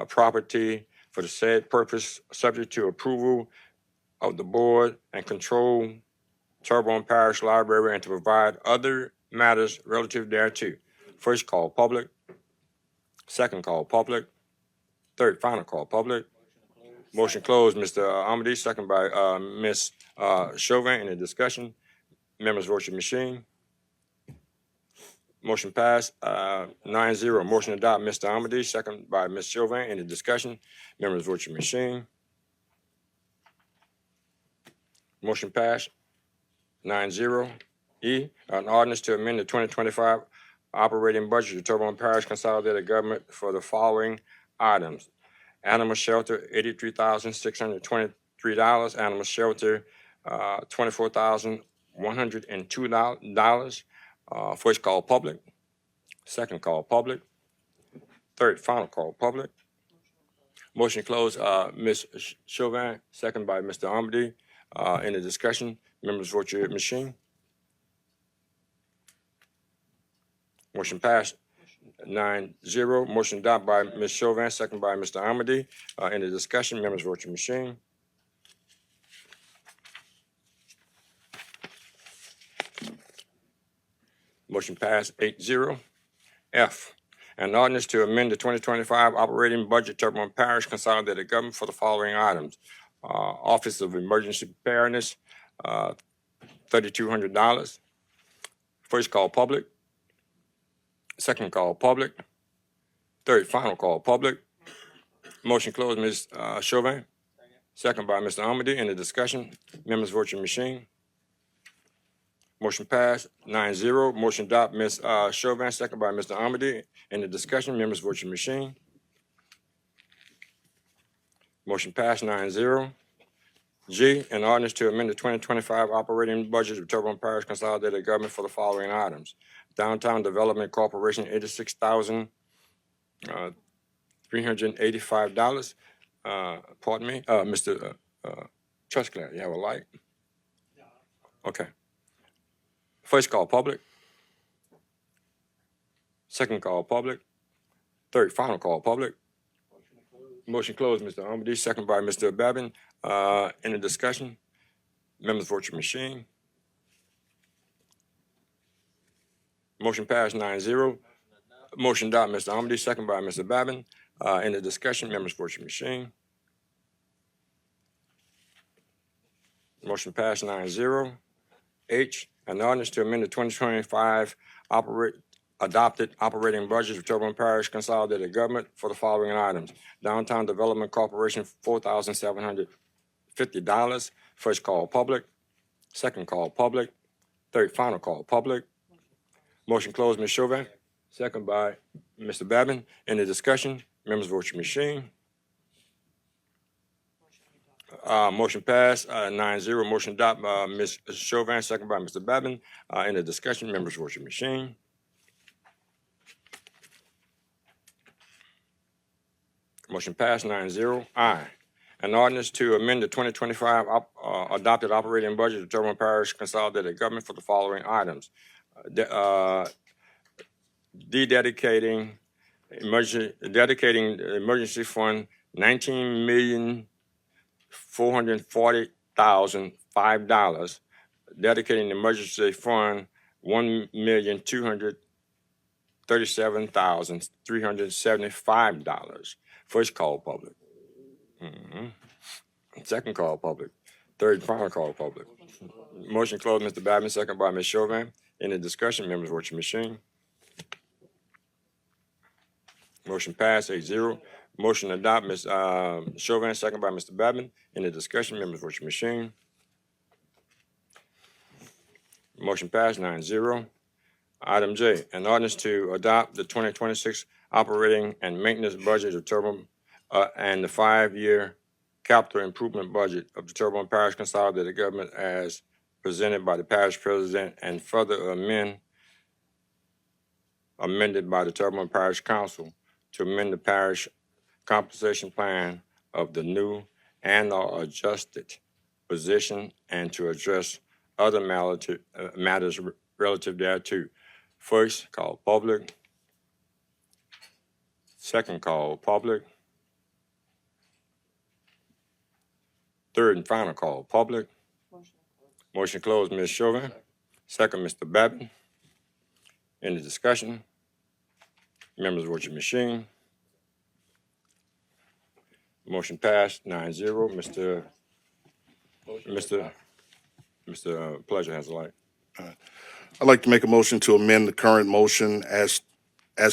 property for the said purpose, subject to approval of the board and control Terrebonne Parish Library, and to provide other matters relative thereto. First call public. Second call public. Third final call public. Motion closed, Mr. Armady, second by Ms. Chauvin. Any discussion? Members, vote your machine. Motion passed 9-0. Motion to adopt, Mr. Armady, second by Ms. Chauvin. Any discussion? Members, vote your machine. Motion passed 9-0. E, an ordinance to amend the 2025 operating budget of Terrebonne Parish Consolidated Government for the following items: animal shelter, $83,623. Animal shelter, $24,102. First call public. Second call public. Third final call public. Motion closed, Ms. Chauvin, second by Mr. Armady. Any discussion? Members, vote your machine. Motion passed 9-0. Motion adopted by Ms. Chauvin, second by Mr. Armady. Any discussion? Members, vote your machine. Motion passed 8-0. F, an ordinance to amend the 2025 operating budget Terrebonne Parish Consolidated Government for the following items: Office of Emergency Preparedness, $3,200. First call public. Second call public. Third final call public. Motion closed, Ms. Chauvin. Second by Mr. Armady. Any discussion? Members, vote your machine. Motion passed 9-0. Motion adopt, Ms. Chauvin, second by Mr. Amity. In the discussion, members vote your machine. Motion passed 9-0. G, an ordinance to amend the 2025 operating budget of Terrebonne Parish Consolidated Government for the following items. Downtown Development Corporation, $86,385. Pardon me, Mr. Trustclair, you have a light? Okay. First call, public. Second call, public. Third, final call, public. Motion closed, Mr. Amity, second by Mr. Babin. In the discussion, members vote your machine. Motion passed 9-0. Motion adopt, Mr. Amity, second by Mr. Babin. In the discussion, members vote your machine. Motion passed 9-0. H, an ordinance to amend the 2025 adopted operating budget of Terrebonne Parish Consolidated Government for the following items. Downtown Development Corporation, $4,750. First call, public. Second call, public. Third, final call, public. Motion closed, Ms. Chauvin. Second by Mr. Babin. In the discussion, members vote your machine. Motion passed 9-0. Motion adopt, Ms. Chauvin, second by Mr. Babin. In the discussion, members vote your machine. Motion passed 9-0. I, an ordinance to amend the 2025 adopted operating budget of Terrebonne Parish Consolidated Government for the following items. Dedicating the emergency fund $19,440,005. Dedicating the emergency fund $1,237,375. First call, public. Second call, public. Third and final call, public. Motion closed, Mr. Babin, second by Ms. Chauvin. In the discussion, members vote your machine. Motion passed 8-0. Motion adopt, Ms. Chauvin, second by Mr. Babin. In the discussion, members vote your machine. Motion passed 9-0. Item J, an ordinance to adopt the 2026 operating and maintenance budget of Terrebonne and the 5-year capital improvement budget of the Terrebonne Parish Consolidated Government as presented by the parish president and further amended by the Terrebonne Parish Council to amend the parish compensation plan of the new and/or adjusted position and to address other matters relative thereto. First call, public. Second call, public. Third and final call, public. Motion closed, Ms. Chauvin. Second, Mr. Babin. In the discussion, members vote your machine. Motion passed 9-0. Mr. Pleasure has a light. I'd like to make a motion to amend the current motion as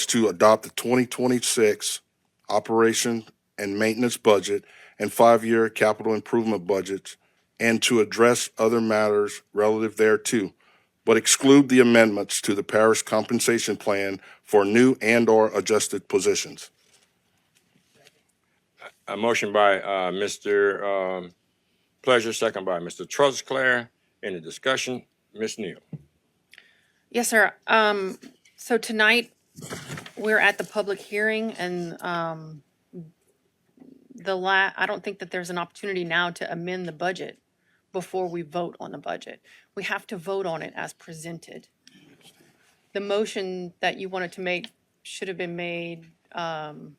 to adopt the 2026 operation and maintenance budget and 5-year capital improvement budgets and to address other matters relative thereto, but exclude the amendments to the parish compensation plan for new and/or adjusted positions. A motion by Mr. Pleasure, second by Mr. Trustclair. In the discussion, Ms. Neal. Yes, sir. So tonight, we're at the public hearing, and I don't think that there's an opportunity now to amend the budget before we vote on the budget. We have to vote on it as presented. The motion that you wanted to make should have been made 2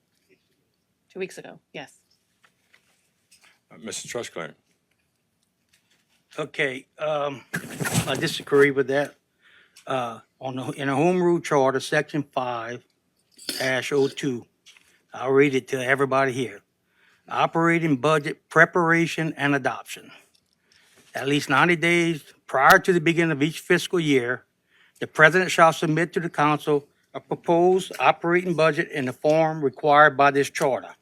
weeks ago, yes. Mr. Trustclair. Okay, I disagree with that. In a home rule charter, section 5-02, I'll read it to everybody here. Operating budget preparation and adoption. At least 90 days prior to the beginning of each fiscal year, the president shall submit to the council a proposed operating budget in the form required by this charter.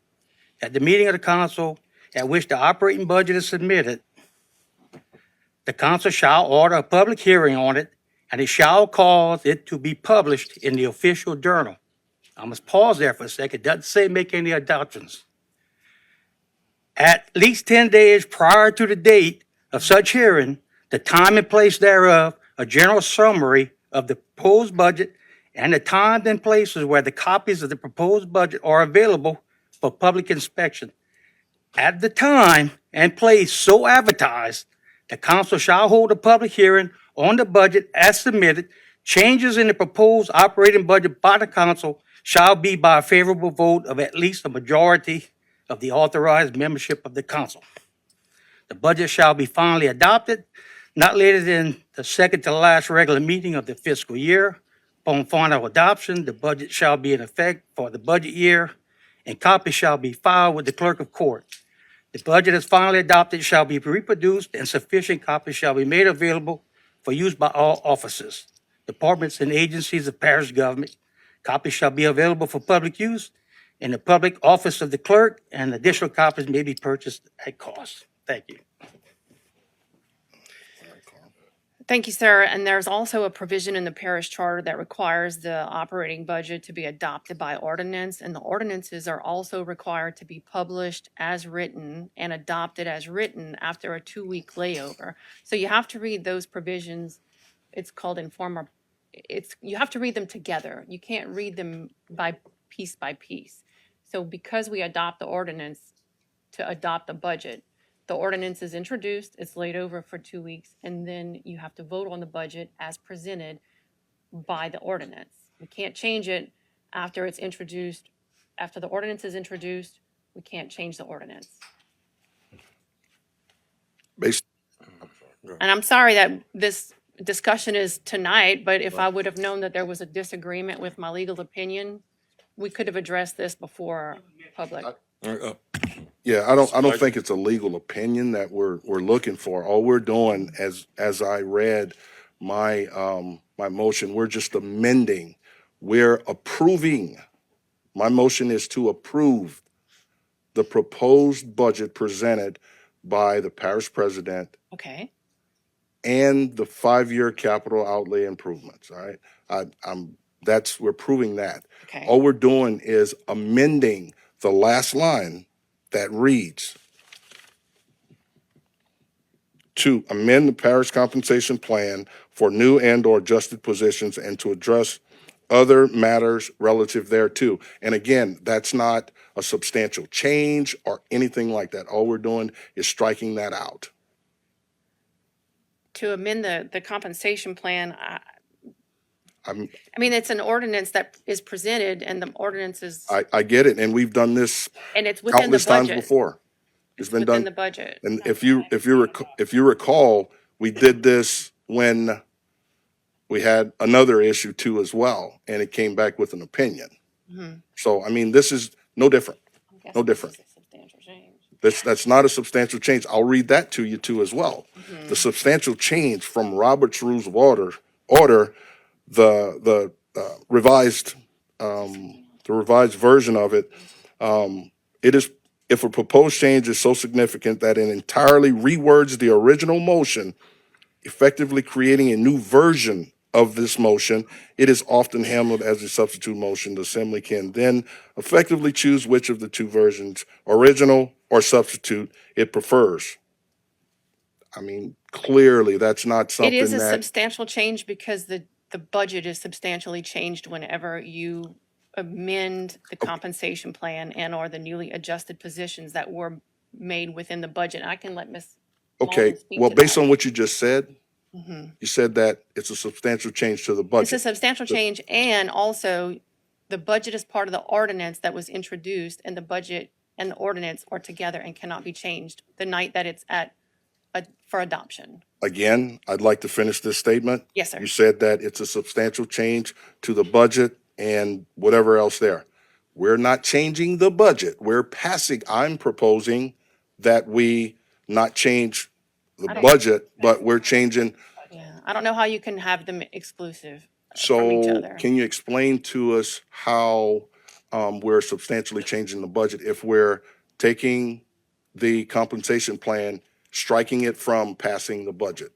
At the meeting of the council at which the operating budget is submitted, the council shall order a public hearing on it, and it shall cause it to be published in the official journal. I must pause there for a second. It doesn't say make any adoptions. At least 10 days prior to the date of such hearing, the time and place thereof, a general summary of the proposed budget, and the times and places where the copies of the proposed budget are available for public inspection. At the time and place so advertised, the council shall hold a public hearing on the budget as submitted. Changes in the proposed operating budget by the council shall be by a favorable vote of at least a majority of the authorized membership of the council. The budget shall be finally adopted not later than the second to last regular meeting of the fiscal year. Upon final adoption, the budget shall be in effect for the budget year, and copies shall be filed with the clerk of court. The budget is finally adopted shall be reproduced, and sufficient copies shall be made available for use by all offices, departments, and agencies of parish government. Copies shall be available for public use in the public office of the clerk, and additional copies may be purchased at cost. Thank you. Thank you, sir. And there's also a provision in the parish charter that requires the operating budget to be adopted by ordinance, and the ordinances are also required to be published as written and adopted as written after a 2-week layover. So you have to read those provisions. It's called you have to read them together. You can't read them by piece. So because we adopt the ordinance to adopt the budget, the ordinance is introduced, it's laid over for 2 weeks, and then you have to vote on the budget as presented by the ordinance. We can't change it after it's introduced. After the ordinance is introduced, we can't change the ordinance. Based, And I'm sorry that this discussion is tonight, but if I would have known that there was a disagreement with my legal opinion, we could have addressed this before public. yeah, I don't think it's a legal opinion that we're looking for. All we're doing, as I read my my motion, we're just amending. We're approving. My motion is to approve the proposed budget presented by the parish president Okay. and the 5-year capital outlay improvements. All right, we're proving that. Okay. All we're doing is amending the last line that reads, to amend the parish compensation plan for new and/or adjusted positions and to address other matters relative thereto. And again, that's not a substantial change or anything like that. All we're doing is striking that out. To amend the compensation plan, I'm, I mean, it's an ordinance that is presented, and the ordinance is, I get it, and we've done this and it's within the countless times budget. before. It's been Within done. the budget. And if you recall, we did this when we had another issue too as well, and it came back with an opinion. Mhm. So I mean, this is no different. I'm guessing No different. this is a substantial change. That's not a substantial change. I'll read that to you too as well. Mhm. The substantial change from Robert's Rules of Order, the revised version of it. It is, if a proposed change is so significant that it entirely rewords the original motion, effectively creating a new version of this motion, it is often handled as a substitute motion. The assembly can then effectively choose which of the two versions, original or substitute, it prefers. I mean, clearly, that's not something It is a that, substantial change because the budget is substantially changed whenever you amend the compensation plan and/or the newly adjusted positions that were made within the budget. I can let Ms. okay, Malden speak well, to based that. on what you just said, Mhm. you said that it's a substantial change to the It's a budget. substantial change, and also the budget is part of the ordinance that was introduced, and the budget and the ordinance are together and cannot be changed the night that it's for adoption. Again, I'd like to finish this statement. Yes, sir. You said that it's a substantial change to the budget and whatever else there. We're not changing the budget. I'm proposing that we not change the I don't- budget, but we're changing. Yeah, I don't know how you can have them exclusive from each So other. can you explain to us how we're substantially changing the budget if we're taking the compensation plan, striking it from passing the budget.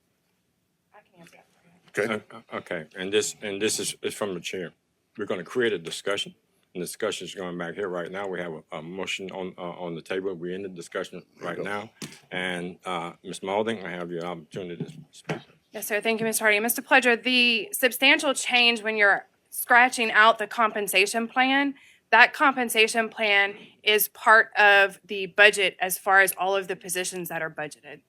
Okay? Okay, and this is from the chair. We're gonna create a discussion. And the discussion is going back here right now. We have a motion on the table. We're in the discussion right now. And, Ms. Maulding, I have your opportunity to speak. Yes, sir. Thank you, Mr. Hardy. Mr. Pledger, the substantial change when you're scratching out the compensation plan, that compensation plan is part of the budget as far as all of the positions that are budgeted.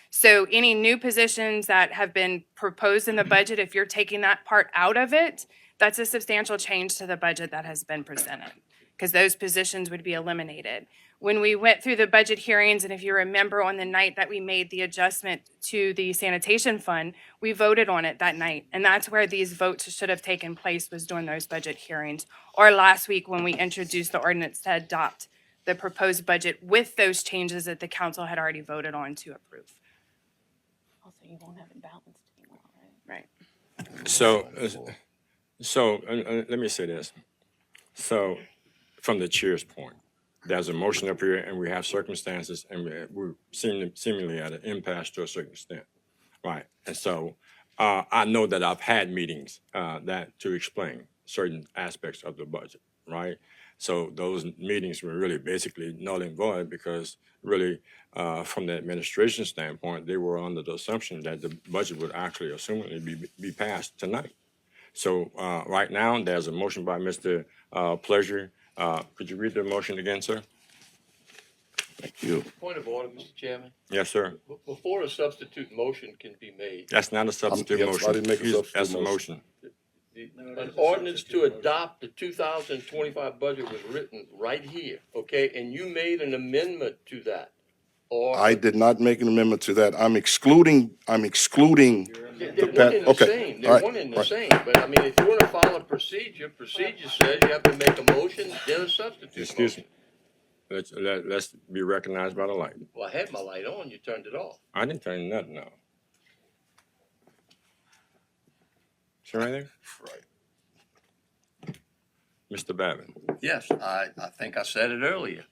So any new positions that have been proposed in the budget, if you're taking that part out of it, that's a substantial change to the budget that has been presented, because those positions would be eliminated. When we went through the budget hearings, and if you remember on the night that we made the adjustment to the sanitation fund, we voted on it that night. And that's where these votes should have taken place, was during those budget hearings. Or last week when we introduced the ordinance to adopt the proposed budget with those changes that the council had already voted on to approve. Also, you won't have it balanced anymore, right? Right. So let me say this. So from the chair's point, there's a motion up here and we have circumstances and we're seemingly at an impasse to a certain extent. Right. And so I know that I've had meetings that to explain certain aspects of the budget. Right. So those meetings were really basically null and void because really from the administration standpoint, they were under the assumption that the budget would actually assumedly be passed tonight. So right now, there's a motion by Mr. Pleasure. Could you read the motion again, sir? Thank you. Point of order, Mr. Chairman. Yes, sir. Before a substitute motion can be made, That's not a substitute Yes, motion. I didn't make a substitute That's a motion. motion. an ordinance to adopt the 2025 budget was written right here, okay? And you made an amendment to that. Or I did not make an amendment to that. I'm excluding they're the one in the okay. same. All They're right. one in the All right. same. But I mean, if you want to follow procedure says you have to make a motion, then a substitute. Excuse motion. me. Let's be recognized by the light. Well, I had my light on. You turned it off. I didn't turn nothing off. See right there? Right. Mr. Babin. Yes, I think I said it earlier.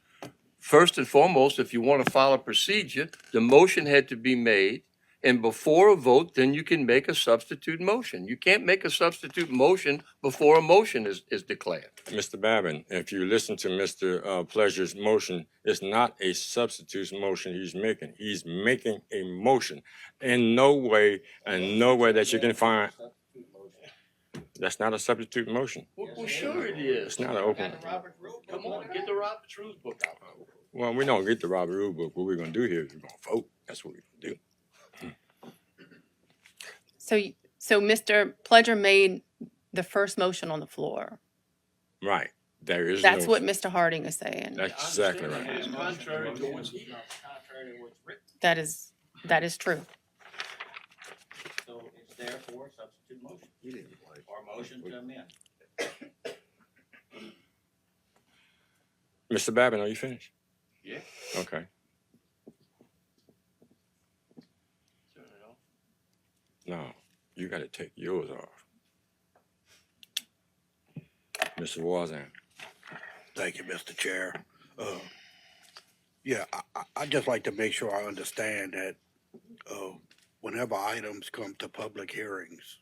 First and foremost, if you want to follow procedure, the motion had to be made, and before a vote, then you can make a substitute motion. You can't make a substitute motion before a motion is declared. Mr. Babin, if you listen to Mr. Pleasure's motion, it's not a substitute motion he's making. He's making a motion. In no way that you can find. That's not a substitute motion. Well, sure it is. It's not an open. Come on, get the Robert's Rules book out. Well, we don't get the Robert Rule book. What we're gonna do here is we're gonna vote. That's what we're gonna do. So Mr. Pledger made the first motion on the floor. Right. There is That's no. what Mr. Harding is saying. That's exactly right. It's contrary to what's written. That is true. So it's therefore a substitute motion. Or motion to amend. Mr. Babin, are you finished? Yeah. Okay. Turn it off. No, you gotta take yours off. Mr. Warzan. Thank you, Mr. Chair. Yeah, I'd just like to make sure I understand that whenever items come to public hearings,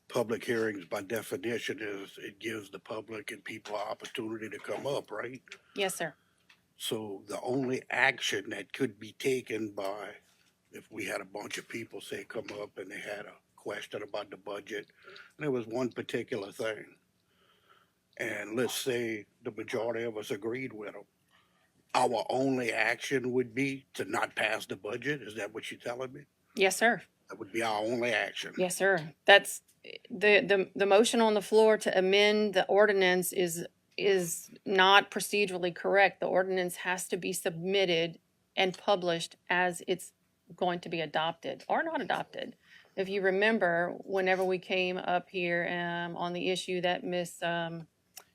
public hearings by definition is it gives the public and people an opportunity to come up, right? Yes, sir. So the only action that could be taken by, if we had a bunch of people say come up and they had a question about the budget, and there was one particular thing, and let's say the majority of us agreed with them, our only action would be to not pass the budget? Is that what you're telling me? Yes, sir. That would be our only action? Yes, sir. That's the motion on the floor to amend the ordinance is not procedurally correct. The ordinance has to be submitted and published as it's going to be adopted or not adopted. If you remember, whenever we came up here on the issue that Ms.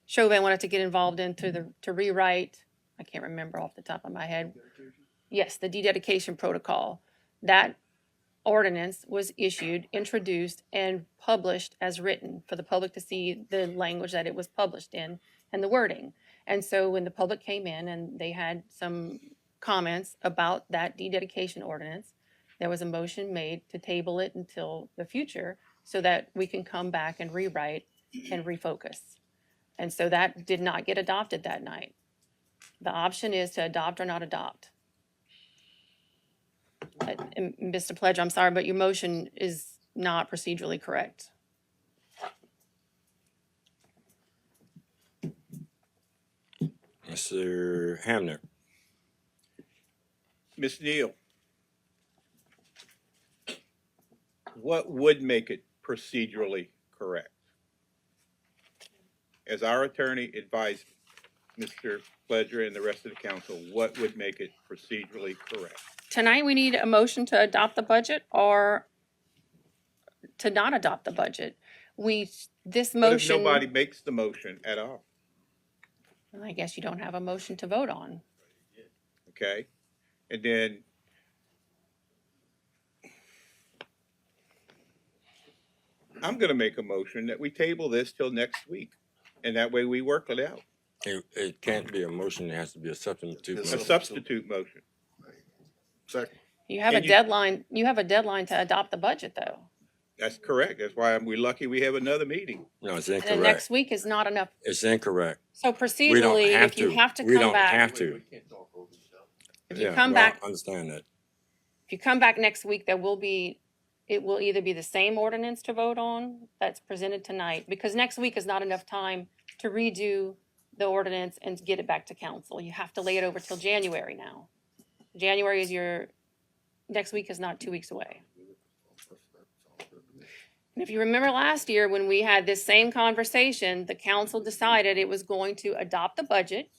Chauvin wanted to get involved in to rewrite, I can't remember off the top of my head. Yes, the dededication protocol. That ordinance was issued, introduced, and published as written for the public to see the language that it was published in and the wording. And so when the public came in and they had some comments about that dededication ordinance, there was a motion made to table it until the future so that we can come back and rewrite and refocus. And so that did not get adopted that night. The option is to adopt or not adopt. And Mr. Pledger, I'm sorry, but your motion is not procedurally correct. Mr. Hamner. Ms. Neal, what would make it procedurally correct? As our attorney advised Mr. Pledger and the rest of the council, what would make it procedurally correct? Tonight, we need a motion to adopt the budget or to not adopt the budget. This What if motion. nobody makes the motion at all? I guess you don't have a motion to vote on. Okay? And then I'm gonna make a motion that we table this till next week, and that way we work it out. It can't be a motion, it has to be a substitute. A motion. substitute motion. Second. You have a deadline, to adopt the budget, though. That's correct. That's why we're lucky we have another meeting. No, it's And then incorrect. next week is not enough. It's incorrect. So We don't procedurally, have if you to. have to We come don't back. have to. If you Yeah, come well, back, understand that. if you come back next week, it will either be the same ordinance to vote on that's presented tonight, because next week is not enough time to redo the ordinance and get it back to council. You have to lay it over till January now. January is next week is not 2 weeks away. And if you remember last year, when we had this same conversation, the council decided it was going to adopt the budget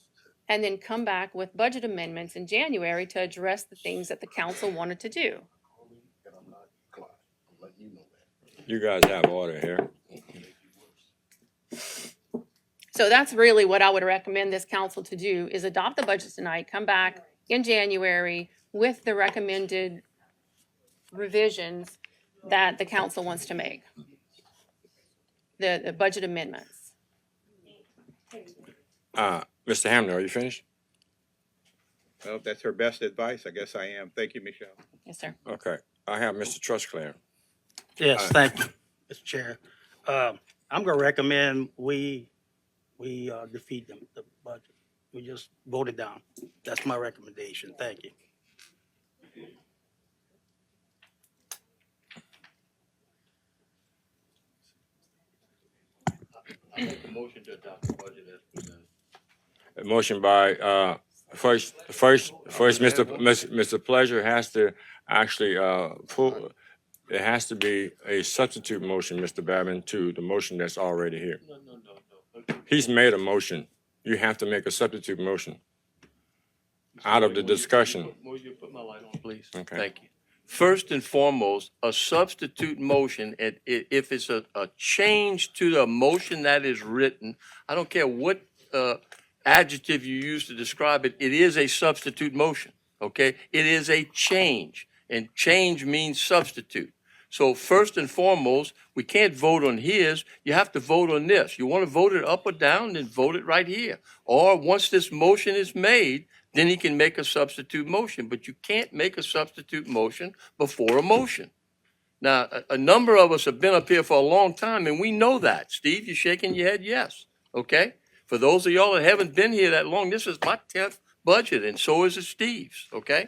and then come back with budget amendments in January to address the things that the council wanted to do. You guys have order here. So that's really what I would recommend this council to do, is adopt the budget tonight, come back in January with the recommended revisions that the council wants to make. The budget amendments. Mr. Hamner, are you finished? Well, if that's her best advice, I guess I am. Thank you, Michelle. Yes, sir. Okay, I have Mr. Trustclair. Yes, thank you, Mr. Chair. I'm gonna recommend we defeat the budget. We just vote it down. That's my recommendation. Thank you. I make a motion to adopt the budget as presented. A motion by, first, Mr. Pleasure has to actually, it has to be a substitute motion, Mr. Babin, to the motion that's already here. No. He's made a motion. You have to make a substitute motion out of the discussion. Will you put my light on, please? Okay. Thank you. First and foremost, a substitute motion, if it's a change to the motion that is written, I don't care what adjective you use to describe it, it is a substitute motion, okay? It is a change, and change means substitute. So first and foremost, we can't vote on his, you have to vote on this. You want to vote it up or down, then vote it right here. Or once this motion is made, then he can make a substitute motion, but you can't make a substitute motion before a motion. Now, a number of us have been up here for a long time, and we know that. Steve, you're shaking your head, yes, okay? For those of y'all that haven't been here that long, this is my 10th budget, and so is it Steve's, okay?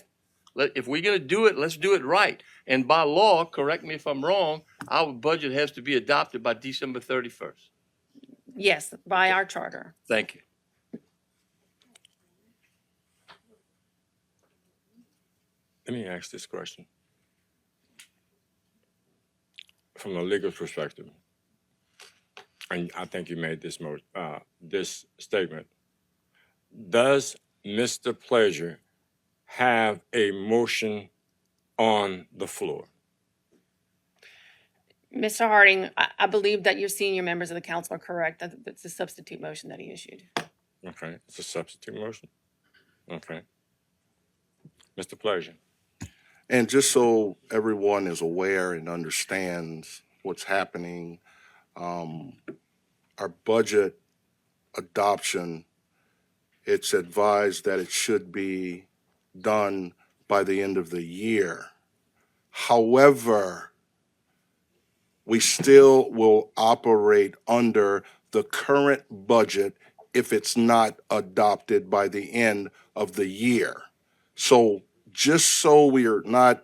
If we're gonna do it, let's do it right. And by law, correct me if I'm wrong, our budget has to be adopted by December 31st. Yes, by our charter. Thank you. Let me ask this question. From a legal perspective, and I think you made this statement. Does Mr. Pleasure have a motion on the floor? Mr. Harding, I believe that your senior members of the council are correct. That's a substitute motion that he issued. Okay, it's a substitute motion? Okay. Mr. Pleasure. And just so everyone is aware and understands what's happening, our budget adoption, it's advised that it should be done by the end of the year. However, we still will operate under the current budget if it's not adopted by the end of the year. So just so we are not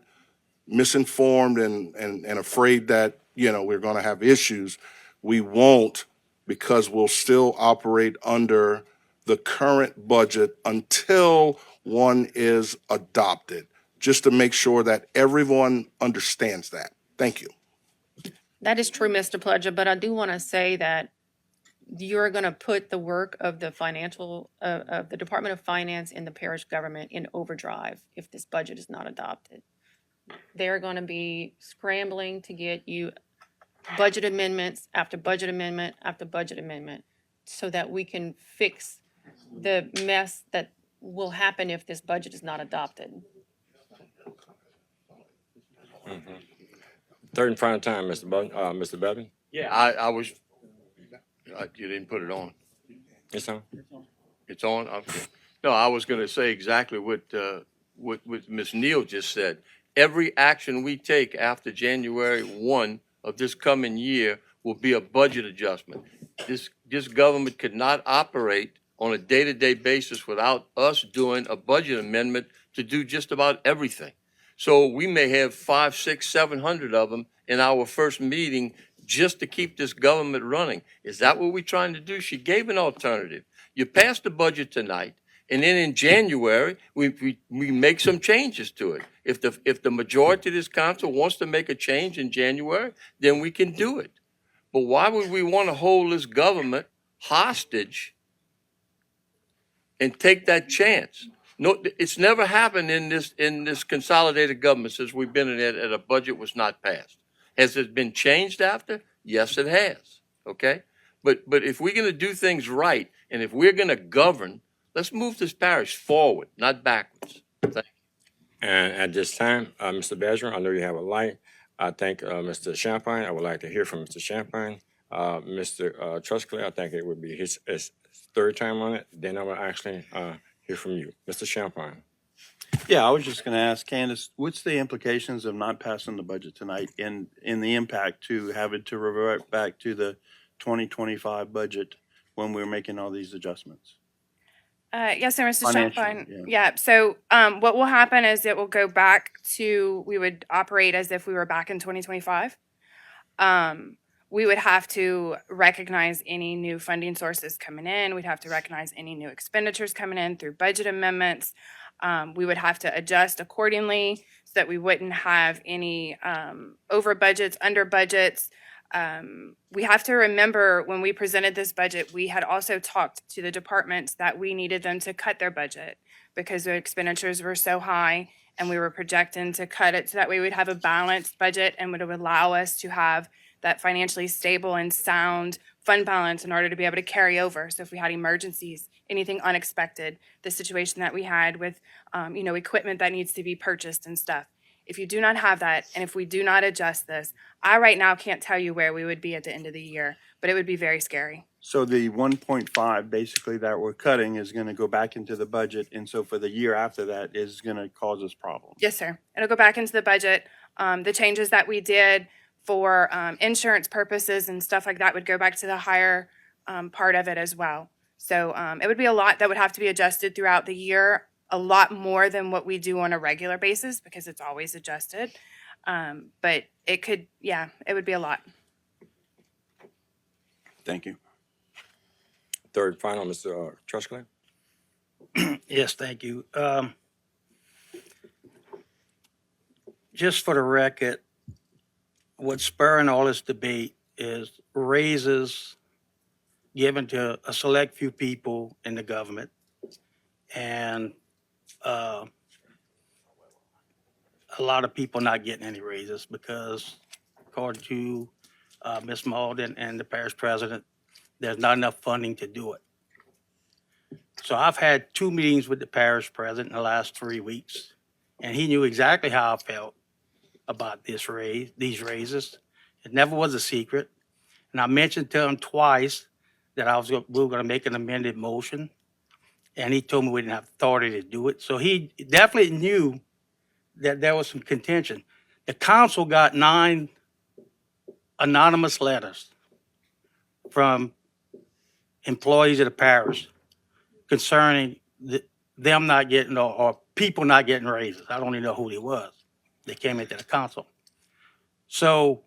misinformed and afraid that, we're going to have issues, we won't, because we'll still operate under the current budget until one is adopted, just to make sure that everyone understands that. Thank you. That is true, Mr. Pledger, but I do want to say that you're going to put the work of the of the Department of Finance and the parish government in overdrive if this budget is not adopted. They're going to be scrambling to get you budget amendments after budget amendment after budget amendment so that we can fix the mess that will happen if this budget is not adopted. Third and final time, Mr. Bevan. Yeah, I was, you didn't put it on. It's on. It's on? Okay. No, I was going to say exactly what Ms. Neal just said. Every action we take after January 1 of this coming year will be a budget adjustment. This government could not operate on a day-to-day basis without us doing a budget amendment to do just about everything. So we may have 500, 600, 700 of them in our first meeting just to keep this government running. Is that what we're trying to do? She gave an alternative. You passed the budget tonight, and then in January, we make some changes to it. If the majority of this council wants to make a change in January, then we can do it. But why would we want to hold this government hostage and take that chance? No, it's never happened in this consolidated government since we've been in it and a budget was not passed. Has it been changed after? Yes, it has. Okay? But if we're going to do things right, and if we're going to govern, let's move this parish forward, not backwards. Thank you. And at this time, Mr. Bergeron, I know you have a light. I thank Mr. Champagne. I would like to hear from Mr. Champagne. Mr. Trusclair, I think it would be his third time on it. Then I will actually hear from you. Mr. Champagne. Yeah, I was just going to ask Candace, what's the implications of not passing the budget tonight in the impact to having to revert back to the 2025 budget when we're making all these adjustments? Yes, sir, Mr. Financially, Champagne. Yeah. So what will happen is it will go back to, we would operate as if we were back in 2025. We would have to recognize any new funding sources coming in. We'd have to recognize any new expenditures coming in through budget amendments. We would have to adjust accordingly so that we wouldn't have any over budgets, under budgets. We have to remember when we presented this budget, we had also talked to the departments that we needed them to cut their budget because their expenditures were so high, and we were projecting to cut it so that way we'd have a balanced budget and would allow us to have that financially stable and sound fund balance in order to be able to carry over. So if we had emergencies, anything unexpected, the situation that we had with, equipment that needs to be purchased and stuff. If you do not have that, and if we do not adjust this, I right now can't tell you where we would be at the end of the year, but it would be very scary. So the 1.5 basically that we're cutting is going to go back into the budget. And so for the year after that is going to cause us problems. Yes, sir. It'll go back into the budget. The changes that we did for insurance purposes and stuff like that would go back to the higher part of it as well. So it would be a lot that would have to be adjusted throughout the year, a lot more than what we do on a regular basis because it's always adjusted. But it could, it would be a lot. Thank you. Third final, Mr. Trusclair. Yes, thank you. Just for the record, what's spurring all this debate is raises given to a select few people in the government, and a lot of people not getting any raises because, according to Ms. Malden and the parish president, there's not enough funding to do it. So I've had 2 meetings with the parish president in the last 3 weeks, and he knew exactly how I felt about these raises. It never was a secret. And I mentioned to him twice that we were going to make an amended motion, and he told me we didn't have authority to do it. So he definitely knew that there was some contention. The council got 9 anonymous letters from employees of the parish concerning them not getting or people not getting raises. I don't even know who they was. They came into the council. So,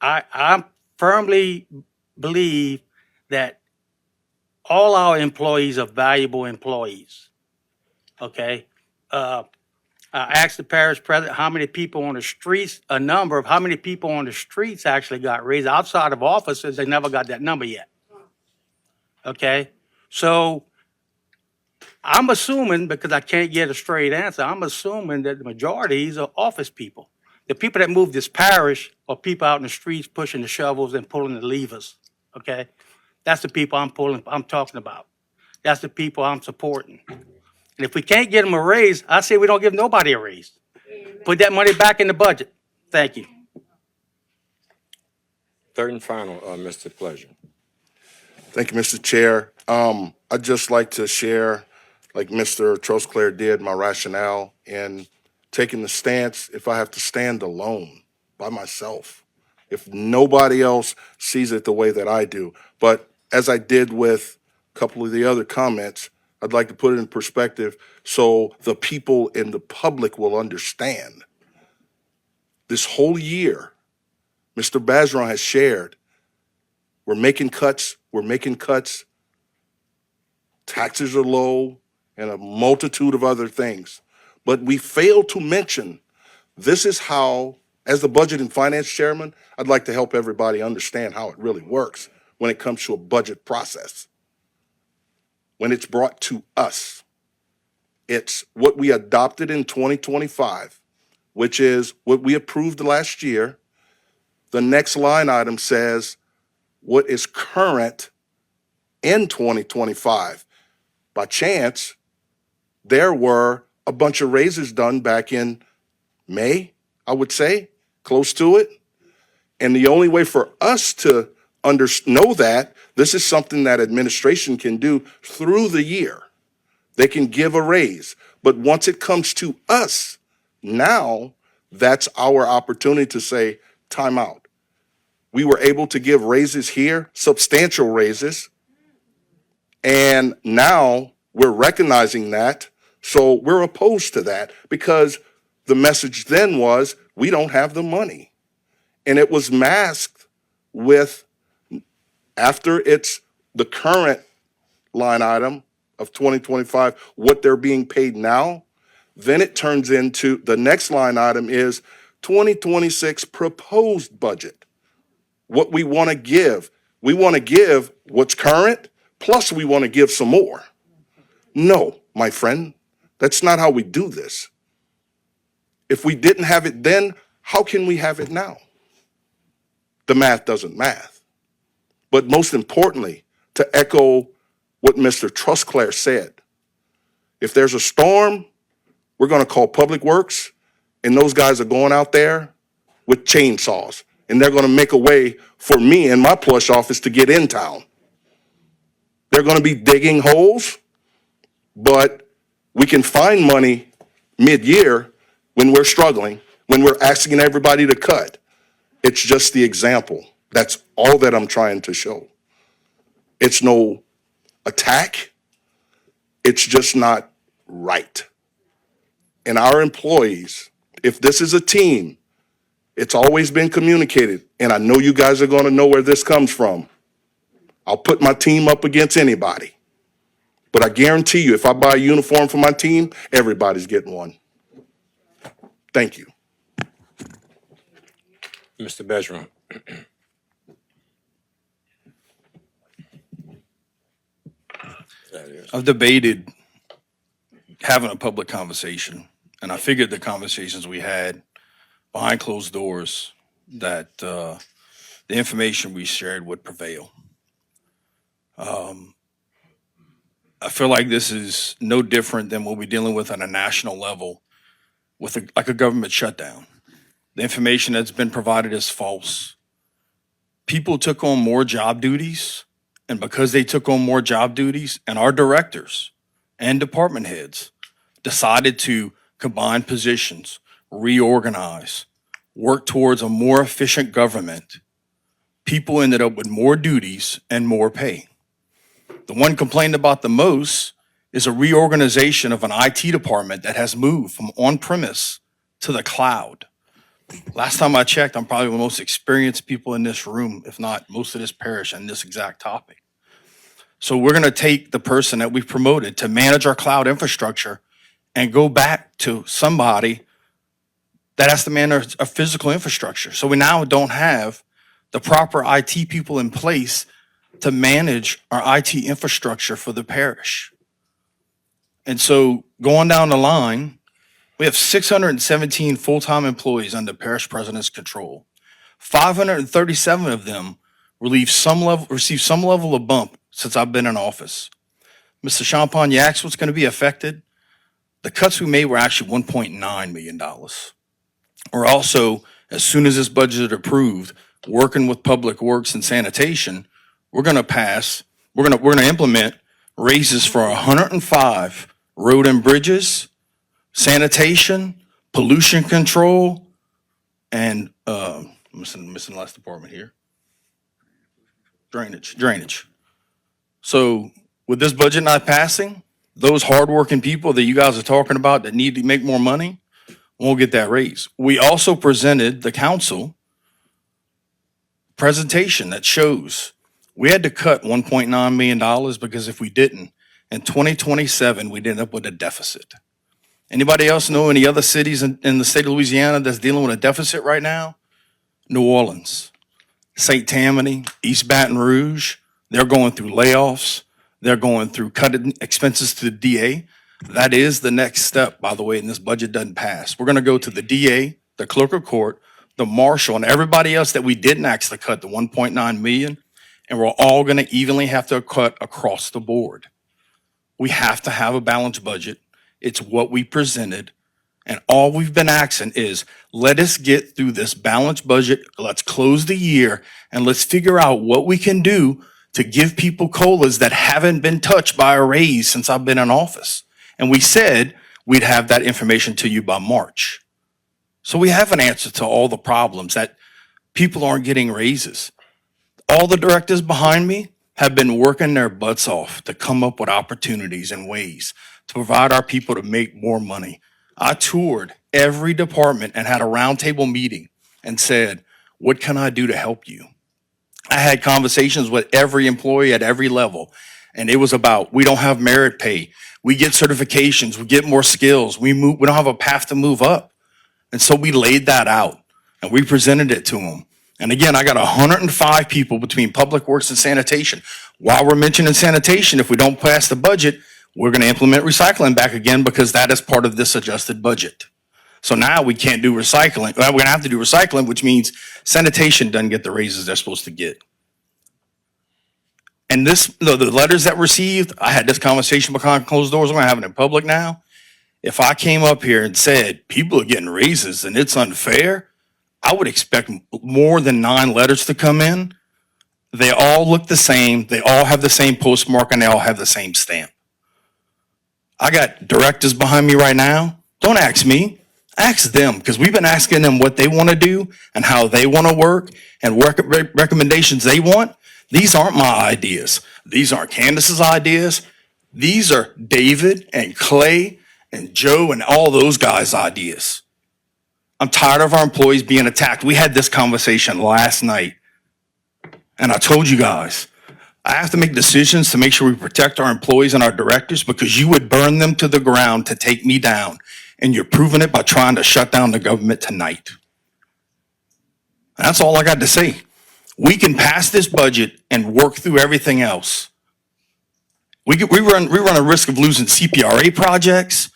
I firmly believe that all our employees are valuable employees. Okay. I asked the parish president how many people on the streets, how many people on the streets actually got raised outside of offices. They never got that number yet. Okay. So I'm assuming, because I can't get a straight answer, I'm assuming that the majorities are office people. The people that move this parish are people out in the streets pushing the shovels and pulling the levers. Okay. That's the people I'm talking about. That's the people I'm supporting. And if we can't get them a raise, I say we don't give nobody a raise. Put that money back in the budget. Thank you. Third and final, Mr. Pleasure. Thank you, Mr. Chair. I'd just like to share, like Mr. Trosclair did, my rationale in taking the stance if I have to stand alone by myself, if nobody else sees it the way that I do. But as I did with a couple of the other comments, I'd like to put it in perspective so the people in the public will understand. This whole year, Mr. Bergeron has shared, we're making cuts. Taxes are low and a multitude of other things. But we fail to mention this is how, as the Budget and Finance Chairman, I'd like to help everybody understand how it really works when it comes to a budget process. When it's brought to us, it's what we adopted in 2025, which is what we approved last year. The next line item says what is current in 2025. By chance, there were a bunch of raises done back in May, I would say, close to it. And the only way for us to know that, this is something that administration can do through the year. They can give a raise. But once it comes to us, now that's our opportunity to say, time out. We were able to give raises here, substantial raises. And now we're recognizing that. So we're opposed to that because the message then was, we don't have the money. And it was masked with, after it's the current line item of 2025, what they're being paid now, then it turns into, the next line item is 2026 proposed budget. What we want to give. We want to give what's current, plus we want to give some more. No, my friend, that's not how we do this. If we didn't have it then, how can we have it now? The math doesn't math. But most importantly, to echo what Mr. Trosclair said, if there's a storm, we're going to call Public Works, and those guys are going out there with chainsaws, and they're going to make a way for me and my plush office to get in town. They're going to be digging holes, but we can find money mid-year when we're struggling, when we're asking everybody to cut. It's just the example. That's all that I'm trying to show. It's no attack. It's just not right. And our employees, if this is a team, it's always been communicated, and I know you guys are going to know where this comes from. I'll put my team up against anybody. But I guarantee you, if I buy a uniform for my team, everybody's getting one. Thank you. Mr. Bergeron. I've debated having a public conversation, and I figured the conversations we had behind closed doors, that the information we shared would prevail. I feel like this is no different than what we're dealing with on a national level with like a government shutdown. The information that's been provided is false. People took on more job duties, and because they took on more job duties, and our directors and department heads decided to combine positions, reorganize, work towards a more efficient government, people ended up with more duties and more pay. The one complained about the most is a reorganization of an IT department that has moved from on-premise to the cloud. Last time I checked, I'm probably the most experienced people in this room, if not most of this parish, on this exact topic. So we're gonna take the person that we've promoted to manage our cloud infrastructure and go back to somebody that has to manage a physical infrastructure. So we now don't have the proper IT people in place to manage our IT infrastructure for the parish. And so going down the line, we have 617 full-time employees under parish president's control. 537 of them received some level of bump since I've been in office. Mr. Champagne, you asked what's going to be affected. The cuts we made were actually $1.9 million. We're also, as soon as this budget is approved, working with Public Works and Sanitation, we're going to implement raises for 105 road and bridges, sanitation, pollution control, and missing the last department here. Drainage. So with this budget not passing, those hardworking people that you guys are talking about that need to make more money won't get that raise. We also presented the council presentation that shows we had to cut $1.9 million because if we didn't, in 2027, we'd end up with a deficit. Anybody else know any other cities in the state of Louisiana that's dealing with a deficit right now? New Orleans, St. Tammany, East Baton Rouge, they're going through layoffs. They're going through cutting expenses to the DA. That is the next step, by the way, and this budget doesn't pass. We're going to go to the DA, the clerk of court, the marshal, and everybody else that we didn't actually cut the 1.9 million, and we're all going to evenly have to cut across the board. We have to have a balanced budget. It's what we presented. And all we've been asking is, let us get through this balanced budget. Let's close the year and let's figure out what we can do to give people COLAs that haven't been touched by a raise since I've been in office. And we said we'd have that information to you by March. So we have an answer to all the problems that people aren't getting raises. All the directors behind me have been working their butts off to come up with opportunities and ways to provide our people to make more money. I toured every department and had a roundtable meeting and said, what can I do to help you? I had conversations with every employee at every level, and it was about, we don't have merit pay. We get certifications, we get more skills, we don't have a path to move up. And so we laid that out and we presented it to them. And again, I got 105 people between Public Works and Sanitation. While we're mentioning sanitation, if we don't pass the budget, we're going to implement recycling back again because that is part of this adjusted budget. So now we can't do recycling. Well, we're going to have to do recycling, which means sanitation doesn't get the raises they're supposed to get. And the letters that received, I had this conversation behind closed doors. I'm going to have it in public now. If I came up here and said people are getting raises and it's unfair, I would expect more than 9 letters to come in. They all look the same. They all have the same postmark and they all have the same stamp. I got directors behind me right now. Don't ask me. Ask them, because we've been asking them what they want to do and how they want to work and work recommendations they want. These aren't my ideas. These aren't Candace's ideas. These are David and Clay and Joe and all those guys' ideas. I'm tired of our employees being attacked. We had this conversation last night, and I told you guys, I have to make decisions to make sure we protect our employees and our directors because you would burn them to the ground to take me down. And you're proving it by trying to shut down the government tonight. That's all I got to say. We can pass this budget and work through everything else. We run a risk of losing CPRA projects,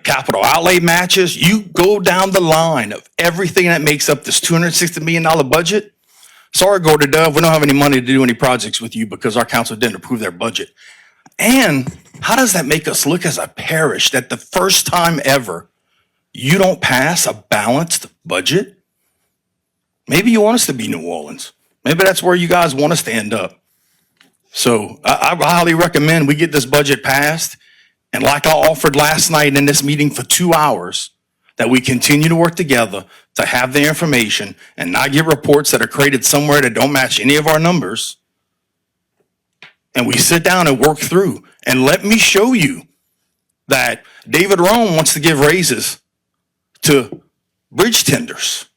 capital outlay matches. You go down the line of everything that makes up this $260 million budget. Sorry, Gorda Dove, we don't have any money to do any projects with you because our council didn't approve their budget. And how does that make us look as a parish that the first time ever you don't pass a balanced budget? Maybe you want us to be New Orleans. Maybe that's where you guys want us to end up. So I highly recommend we get this budget passed. And like I offered last night in this meeting for 2 hours, that we continue to work together to have the information and not get reports that are created somewhere that don't match any of our numbers. And we sit down and work through. And let me show you that David Rome wants to give raises to bridge tenders,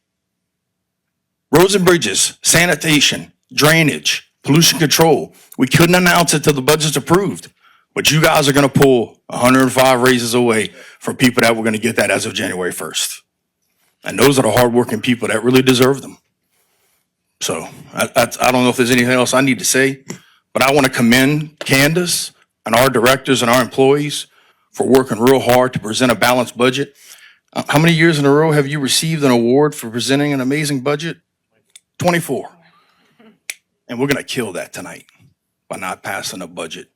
roads and bridges, sanitation, drainage, pollution control. We couldn't announce it till the budget's approved. But you guys are going to pull 105 raises away from people that were going to get that as of January 1st. And those are the hardworking people that really deserve them. So I don't know if there's anything else I need to say, but I want to commend Candace and our directors and our employees for working real hard to present a balanced budget. How many years in a row have you received an award for presenting an amazing budget? 24. And we're going to kill that tonight by not passing a budget.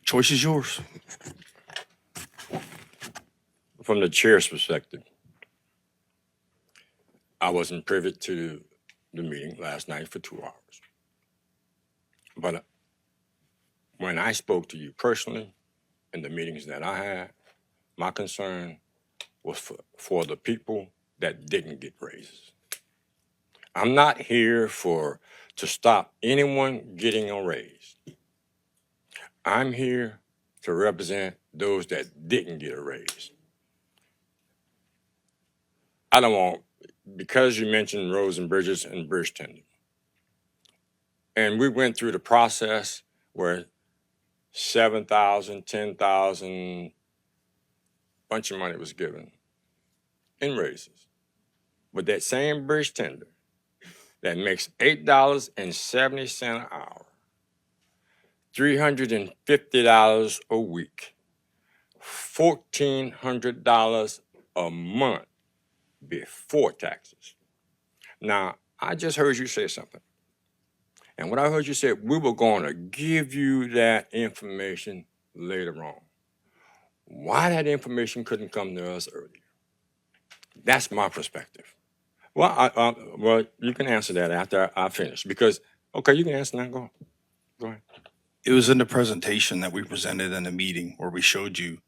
Choice is yours. From the chair's perspective, I wasn't privy to the meeting last night for 2 hours. But when I spoke to you personally in the meetings that I had, my concern was for the people that didn't get raises. I'm not here to stop anyone getting a raise. I'm here to represent those that didn't get a raise. I don't want, because you mentioned roads and bridges and bridge tending, and we went through the process where 7,000, 10,000, bunch of money was given in raises. But that same bridge tender that makes $8.70 an hour, $350 a week, $1,400 a month before taxes. Now, I just heard you say something. And what I heard you say, we were going to give you that information later on. Why that information couldn't come to us earlier? That's my perspective. Well, well, you can answer that after I finish. Because, okay, you can answer now. Go ahead. It was in the presentation that we presented in the meeting where we showed you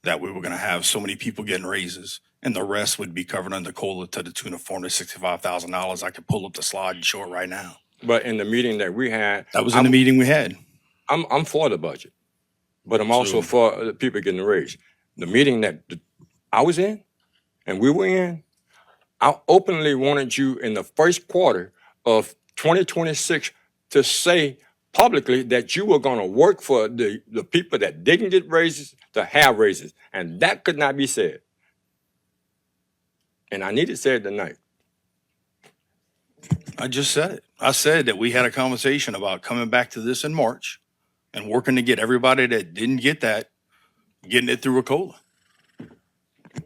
that we were going to have so many people getting raises and the rest would be covered under COLA to the tune of $465,000. I could pull up the slide and show it right now. But in the meeting that we had, That was in the meeting we had. I'm for the budget, but I'm also for the people getting a raise. The meeting that I was in and we were in, I openly wanted you in the first quarter of 2026 to say publicly that you were going to work for the people that didn't get raises to have raises. And that could not be said. And I need to say it tonight. I just said it. I said that we had a conversation about coming back to this in March and working to get everybody that didn't get that, getting it through a COLA.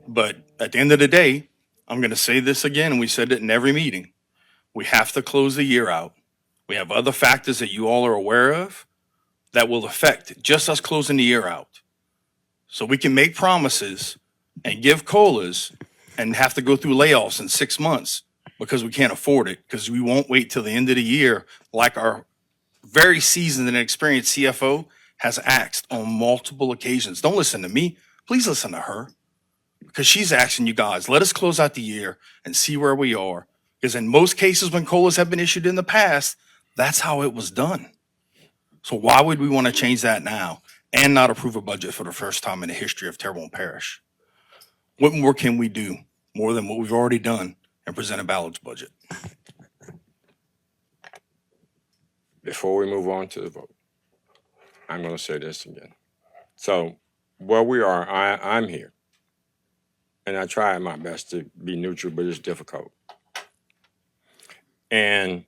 But at the end of the day, I'm going to say this again, and we said it in every meeting. We have to close the year out. We have other factors that you all are aware of that will affect just us closing the year out. So we can make promises and give COLAs and have to go through layoffs in 6 months because we can't afford it, because we won't wait till the end of the year like our very seasoned and experienced CFO has asked on multiple occasions. Don't listen to me. Please listen to her, because she's asking you guys, let us close out the year and see where we are. Because in most cases when COLAs have been issued in the past, that's how it was done. So why would we want to change that now and not approve a budget for the first time in the history of Terrebonne Parish? What more can we do more than what we've already done and present a balanced budget? Before we move on to the vote, I'm going to say this again. So where we are, I'm here. And I try my best to be neutral, but it's difficult. And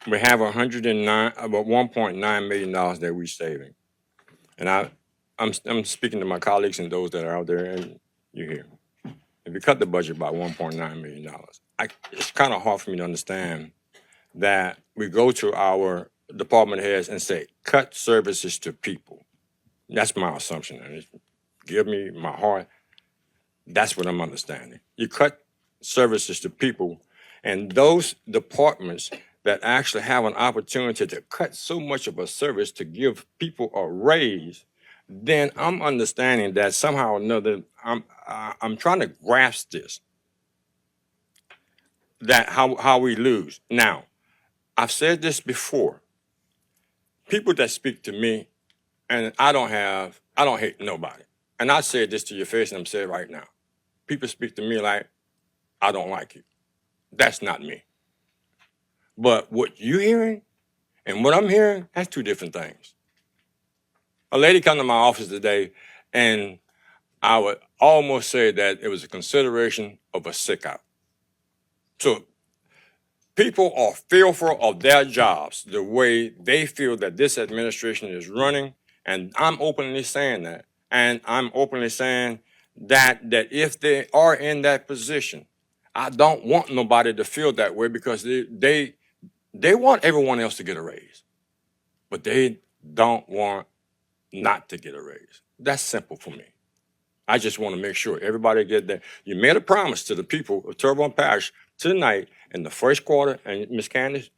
we have about $1.9 million that we're saving. And I'm speaking to my colleagues and those that are out there, and you're here. If you cut the budget by $1.9 million, it's kind of hard for me to understand that we go to our department heads and say, cut services to people. That's my assumption. And give me my heart. That's what I'm understanding. You cut services to people, and those departments that actually have an opportunity to cut so much of a service to give people a raise, then I'm understanding that somehow or another, I'm trying to grasp this, that how we lose. Now, I've said this before. People that speak to me, and I don't hate nobody. And I said this to your face, and I'm saying it right now. People speak to me like, I don't like you. That's not me. But what you hearing and what I'm hearing, that's two different things. A lady come to my office today, and I would almost say that it was a consideration of a sick out. So people are fearful of their jobs, the way they feel that this administration is running, and I'm openly saying that. And I'm openly saying that if they are in that position, I don't want nobody to feel that way, because they want everyone else to get a raise, but they don't want not to get a raise. That's simple for me. I just want to make sure everybody get that. You made a promise to the people of Terrebonne Parish tonight in the first quarter, and Ms. Candace,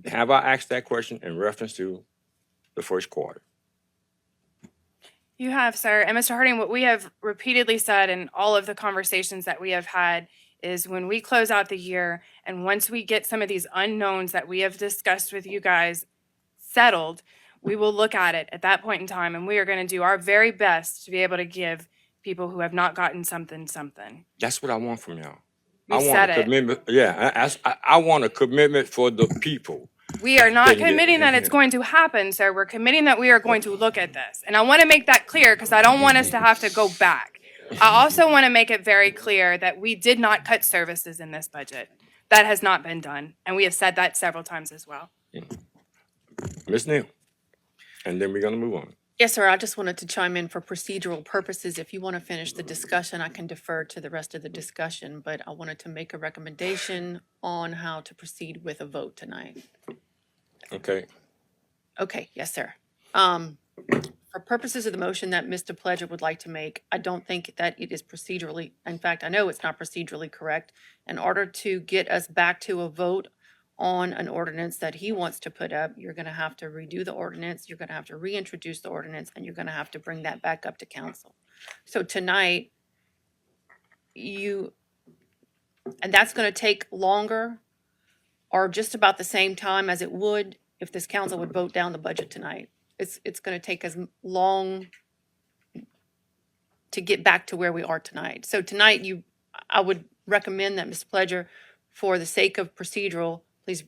have I asked that question in reference to the first quarter? You have, sir. And Mr. Harding, what we have repeatedly said in all of the conversations that we have had is when we close out the year and once we get some of these unknowns that we have discussed with you guys settled, we will look at it at that point in time, and we are going to do our very best to be able to give people who have not gotten something. That's what I want from y'all. We I want said a it. commitment. Yeah, I want a commitment for the people. We are not Then you- committing that it's going to happen, sir. We're committing that we are going to look at this. And I want to make that clear because I don't want us to have to go back. I also want to make it very clear that we did not cut services in this budget. That has not been done. And we have said that several times as well. Ms. Neal, and then we're gonna move on. Yes, sir. I just wanted to chime in for procedural purposes. If you want to finish the discussion, I can defer to the rest of the discussion, but I wanted to make a recommendation on how to proceed with a vote tonight. Okay. Okay, yes, sir. For purposes of the motion that Mr. Pledger would like to make, I don't think that it is procedurally, in fact, I know it's not procedurally correct. In order to get us back to a vote on an ordinance that he wants to put up, you're gonna have to redo the ordinance, you're gonna have to reintroduce the ordinance, and you're gonna have to bring that back up to council. So tonight, and that's gonna take longer or just about the same time as it would if this council would vote down the budget tonight. It's gonna take as long to get back to where we are tonight. So tonight, I would recommend that, Mr. Pledger, for the sake of procedural, please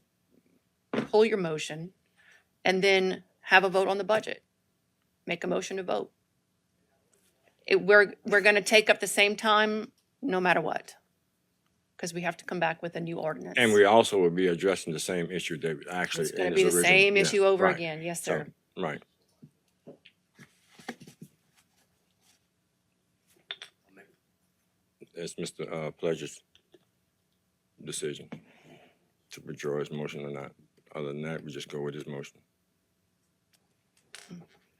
pull your motion and then have a vote on the budget. Make a motion to vote. We're gonna take up the same time no matter what, because we have to come back with a new ordinance. And we also will be addressing the same issue that actually It's in gonna its be the original- same yeah, issue over right. again. Yes, So, sir. right. It's Mr. Pledger's decision to withdraw his motion or not. Other than that, we just go with his motion.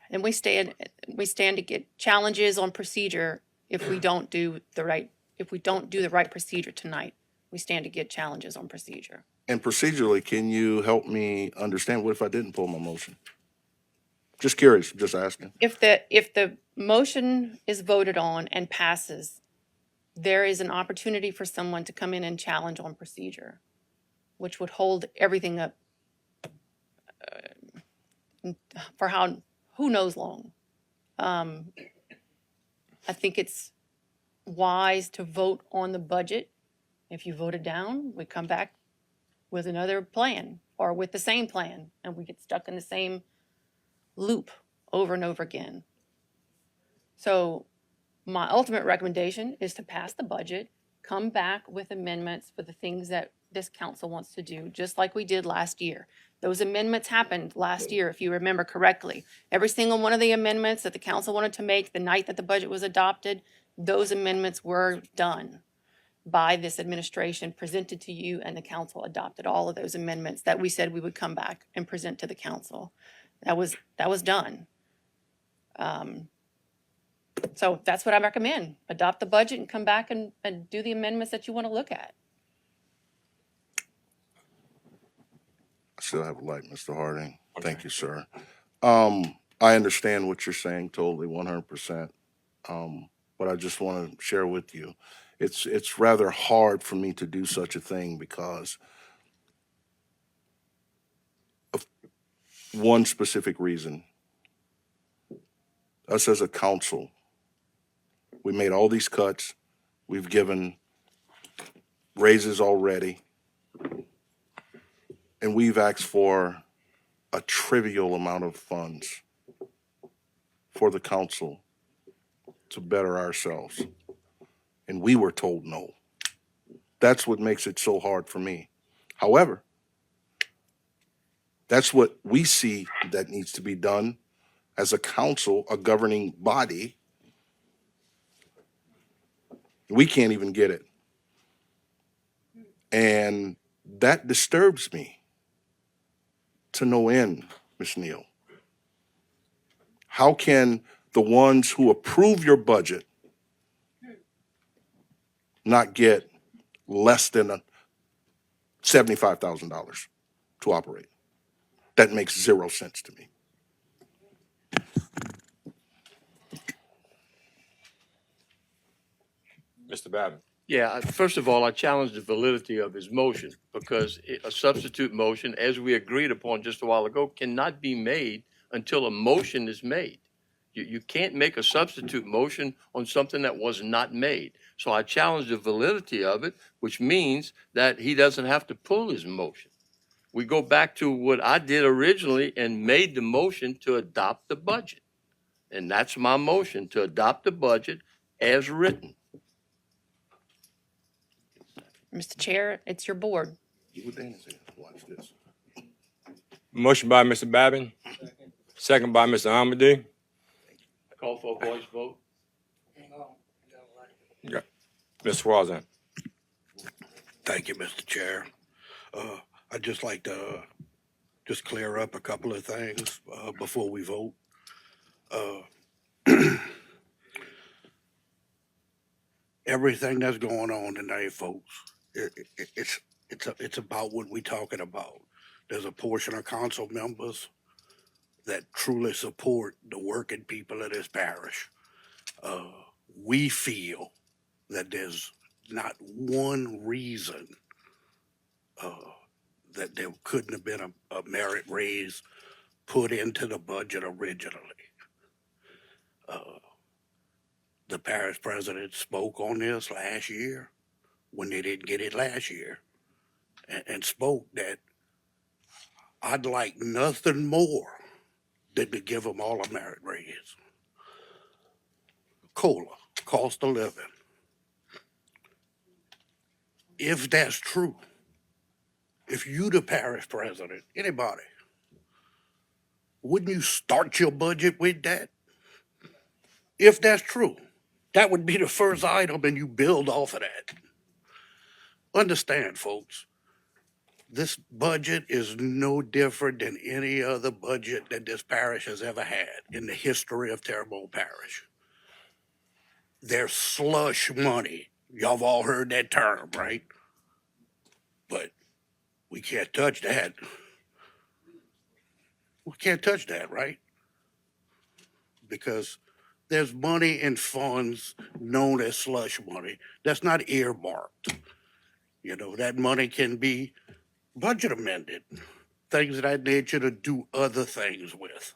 And we stand to get challenges on procedure if we don't do the right procedure tonight. We stand to get challenges on procedure. And procedurally, can you help me understand, what if I didn't pull my motion? Just curious, just asking. If the motion is voted on and passes, there is an opportunity for someone to come in and challenge on procedure, which would hold everything up for who knows long. I think it's wise to vote on the budget. If you vote it down, we come back with another plan or with the same plan, and we get stuck in the same loop over and over again. So my ultimate recommendation is to pass the budget, come back with amendments for the things that this council wants to do, just like we did last year. Those amendments happened last year, if you remember correctly. Every single one of the amendments that the council wanted to make the night that the budget was adopted, those amendments were done by this administration, presented to you, and the council adopted all of those amendments that we said we would come back and present to the council. That was done. So that's what I recommend. Adopt the budget and come back and do the amendments that you want to look at. I still have a light, Mr. Harding. Thank you, sir. I understand what you're saying totally, 100%. But I just want to share with you, it's rather hard for me to do such a thing because of one specific reason. Us as a council, we made all these cuts. We've given raises already. And we've asked for a trivial amount of funds for the council to better ourselves. And we were told no. That's what makes it so hard for me. However, that's what we see that needs to be done as a council, a governing body. We can't even get it. And that disturbs me to no end, Ms. Neal. How can the ones who approve your budget not get less than $75,000 to operate? That makes zero sense to me. Mr. Babin. Yeah, first of all, I challenge the validity of his motion because a substitute motion, as we agreed upon just a while ago, cannot be made until a motion is made. You can't make a substitute motion on something that was not made. So I challenge the validity of it, which means that he doesn't have to pull his motion. We go back to what I did originally and made the motion to adopt the budget. And that's my motion, to adopt the budget as written. Mr. Chair, it's your board. Watch this. Motion by Mr. Babin, second by Mr. Amady. Call for a voice vote. Yeah. Mr. Swanson. Thank you, Mr. Chair. I'd just like to just clear up a couple of things before we vote. Everything that's going on tonight, folks, it's about what we're talking about. There's a portion of council members that truly support the working people of this parish. We feel that there's not one reason that there couldn't have been a merit raise put into the budget originally. The parish president spoke on this last year when they didn't get it last year and spoke that I'd like nothing more than to give them all a merit raise. COLA, cost of living. If that's true, if you the parish president, anybody, wouldn't you start your budget with that? If that's true, that would be the first item and you build off of that. Understand, folks, this budget is no different than any other budget that this parish has ever had in the history of Terrebonne Parish. There's slush money. Y'all have all heard that term, right? But we can't touch that. We can't touch that, right? Because there's money in funds known as slush money that's not earmarked. You know, that money can be budget amended, things of that nature to do other things with,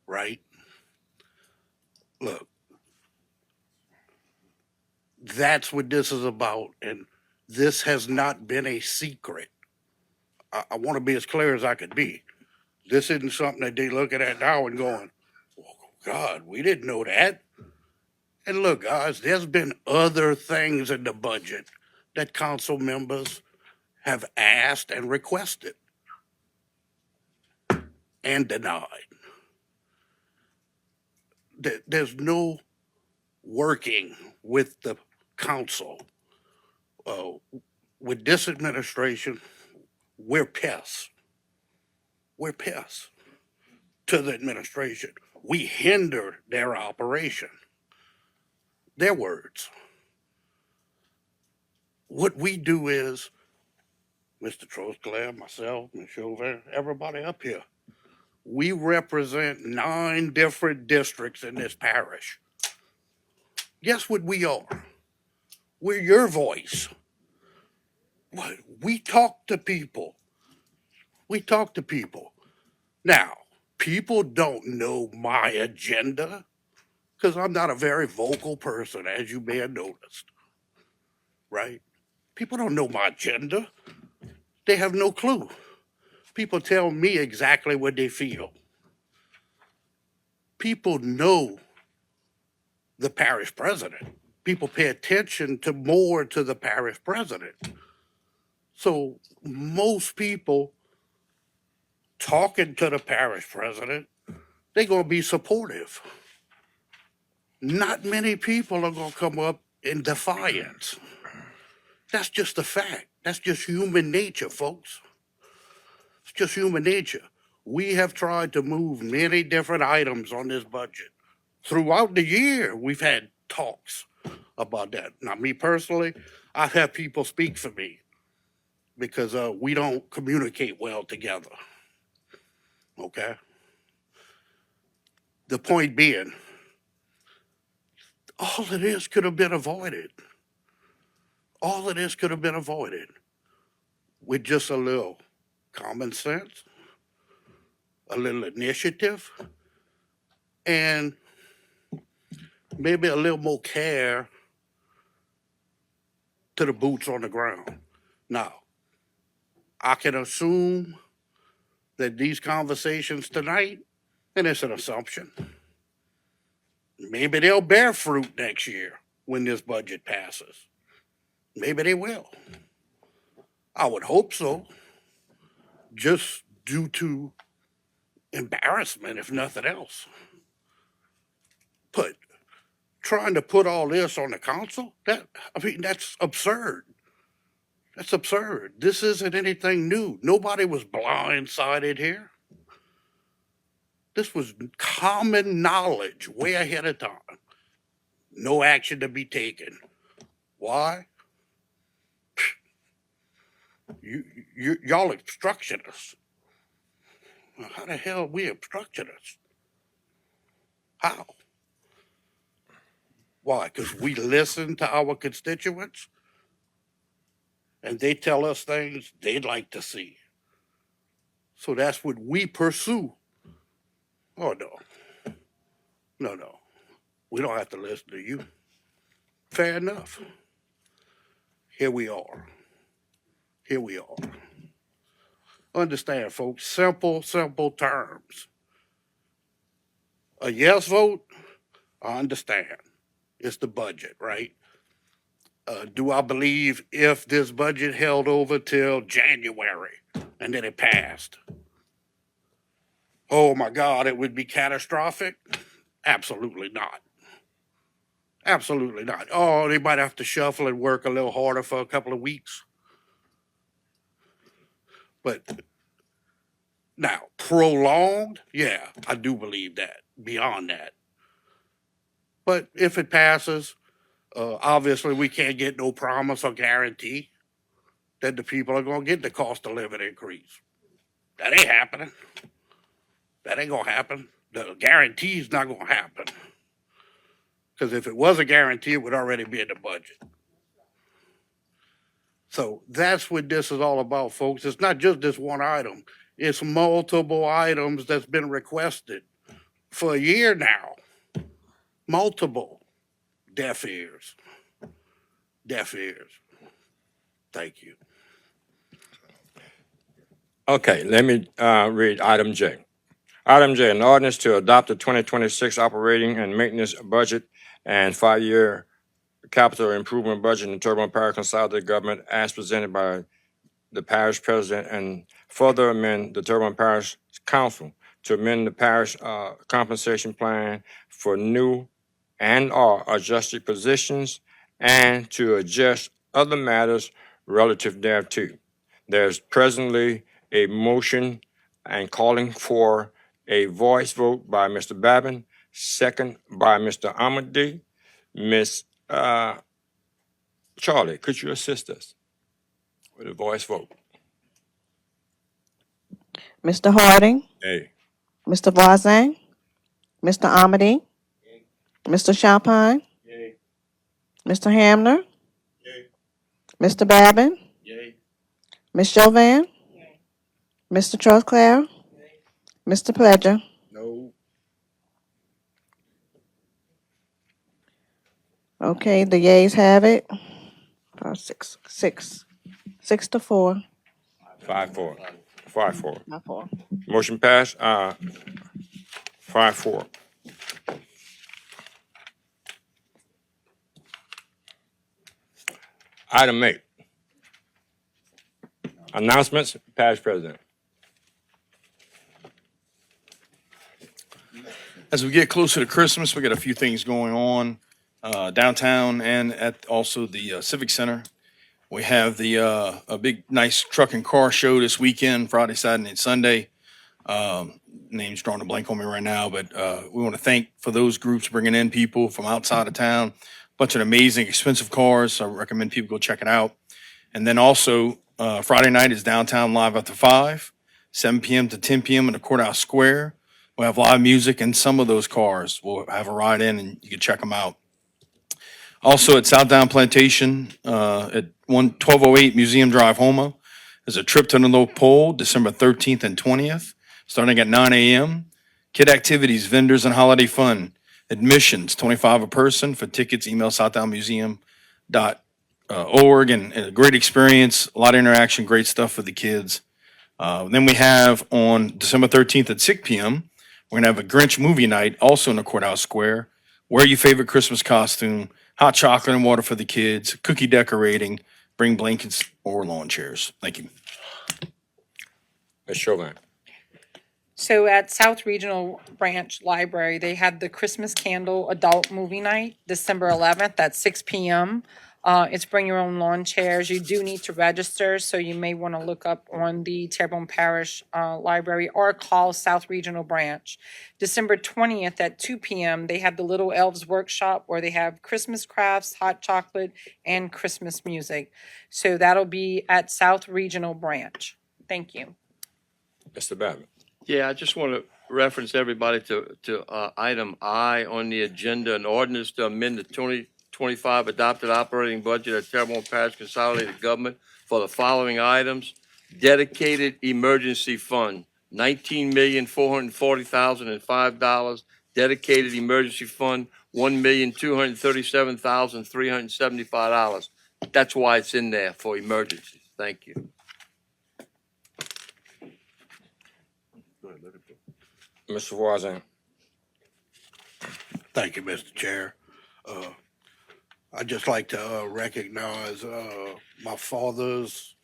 right? Look, that's what this is about, and this has not been a secret. I want to be as clear as I could be. This isn't something that they're looking at now and going, oh, God, we didn't know that. And look, guys, there's been other things in the budget that council members have asked and requested and denied. There's no working with the council. With this administration, we're pests. We're pests to the administration. We hinder their operation. their words. What we do is, Mr. Trosclair, myself, Ms. Chauvin, everybody up here, we represent 9 different districts in this parish. Guess what we are? We're your voice. We talk to people. We talk to people. Now, people don't know my agenda because I'm not a very vocal person, as you may have noticed, right? People don't know my agenda. They have no clue. People tell me exactly what they feel. People know the parish president. People pay attention to more to the parish president. So most people talking to the parish president, they're going to be supportive. Not many people are going to come up in defiance. That's just a fact. That's just human nature, folks. It's just human nature. We have tried to move many different items on this budget. Throughout the year, we've had talks about that. Now, me personally, I've had people speak for me because we don't communicate well together. Okay? The point being, all of this could have been avoided. All of this could have been avoided with just a little common sense, a little initiative, and maybe a little more care to the boots on the ground. Now, I can assume that these conversations tonight, and it's an assumption, maybe they'll bear fruit next year when this budget passes. Maybe they will. I would hope so, just due to embarrassment, if nothing else. But trying to put all this on the council, that's absurd. That's absurd. This isn't anything new. Nobody was blindsided here. This was common knowledge way ahead of time. No action to be taken. Why? Y'all obstructionists. How the hell are we obstructionists? How? Why? Because we listen to our constituents and they tell us things they'd like to see. So that's what we pursue. Oh, no. No. We don't have to listen to you. Fair enough. Here we are. Understand, folks, simple terms. A yes vote, I understand. It's the budget, right? Do I believe if this budget held over till January and then it passed, oh my God, it would be catastrophic? Absolutely not. Absolutely not. Oh, they might have to shuffle and work a little harder for a couple of weeks. But now, prolonged, yeah, I do believe that, beyond that. But if it passes, obviously we can't get no promise or guarantee that the people are going to get the cost of living increase. That ain't happening. That ain't going to happen. The guarantee is not going to happen. Because if it was a guarantee, it would already be in the budget. So that's what this is all about, folks. It's not just this one item. It's multiple items that's been requested for a year now. Multiple. Deaf ears. Thank you. Okay, let me read item J. Item J, an ordinance to adopt the 2026 operating and maintenance budget and 5-year capital improvement budget in the Terrebonne Parish Consolidated Government as presented by the parish president, and further amend the Terrebonne Parish Council to amend the parish compensation plan for new and/or adjusted positions and to adjust other matters relative thereto. There's presently a motion and calling for a voice vote by Mr. Babin, second by Mr. Amadi. Ms. Charlie, could you assist us with a voice vote? Mr. Harding, Yay. Mr. Voisin, Mr. Amity, Mr. Champagne, Mr. Hamner, Mr. Babin, Ms. Chauvin, Mr. Trosclair, Mr. Pledger. No. Okay, the yeas have it. 6 to 4. 5-4. 5-4. Not 4. Motion passed. 5-4. Item 8. Announcements, past president. As we get closer to Christmas, we got a few things going on downtown and at also the Civic Center. We have the a big, nice truck and car show this weekend, Friday, Saturday, and Sunday. Name's drawing a blank on me right now, but we want to thank for those groups bringing in people from outside of town. Bunch of amazing, expensive cars. So I recommend people go check it out. And then also Friday night is Downtown Live after 5, 7 p.m. to 10 p.m. in the Courthouse Square. We'll have live music and some of those cars. We'll have a ride in and you can check them out. Also at Southdown Plantation at 1208 Museum Drive, Houma, there's a trip to the North Pole, December 13th and 20th, starting at 9 a.m. Kid activities, vendors, and holiday fun. Admissions, $25 a person. For tickets, email southdownmuseum.org. And a great experience, a lot of interaction, great stuff for the kids. Then we have on December 13th at 6 p.m., we're going to have a Grinch movie night, also in the Courthouse Square. Wear your favorite Christmas costume, hot chocolate and water for the kids, cookie decorating, bring blankets or lawn chairs. Thank you. Ms. Chauvin. So at South Regional Branch Library, they had the Christmas Candle Adult Movie Night, December 11th at 6 p.m. It's bring your own lawn chairs. You do need to register, so you may want to look up on the Terrebonne Parish Library or call South Regional Branch. December 20th at 2 p.m., they have the Little Elves Workshop where they have Christmas crafts, hot chocolate, and Christmas music. So that'll be at South Regional Branch. Thank you. Mr. Babbitt. Yeah, I just want to reference everybody to item I on the agenda, an ordinance to amend the 2025 adopted operating budget of Terrebonne Parish Consolidated Government for the following items. Dedicated emergency fund, $19,440,005. Dedicated emergency fund, $1,237,375. That's why it's in there, for emergencies. Thank you. Mr. Voisin. Thank you, Mr. Chair. I'd just like to recognize my father's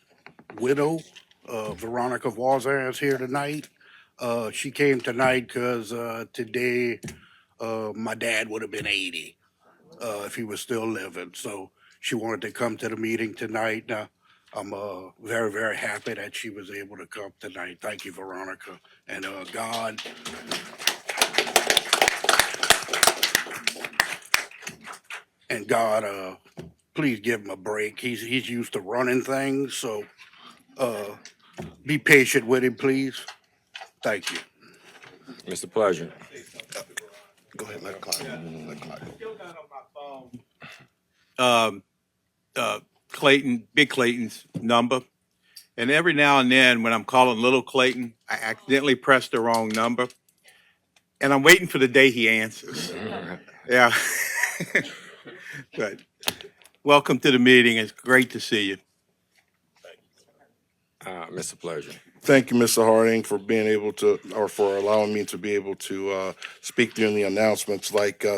widow, Veronica Voisin, is here tonight. She came tonight because today my dad would have been 80 if he was still living. So she wanted to come to the meeting tonight. I'm very, very happy that she was able to come tonight. Thank you, Veronica. And God, please give him a break. He's used to running things, so be patient with him, please. Thank you. Mr. Pleasure. Go ahead, let Clyde go. Clayton, Big Clayton's number. And every now and then when I'm calling Little Clayton, I accidentally press the wrong number. And I'm waiting for the day he answers. Yeah. But welcome to the meeting. It's great to see you. Mr. Pleasure. Thank you, Mr. Harding, for being able to, or for allowing me to be able to speak during the announcements.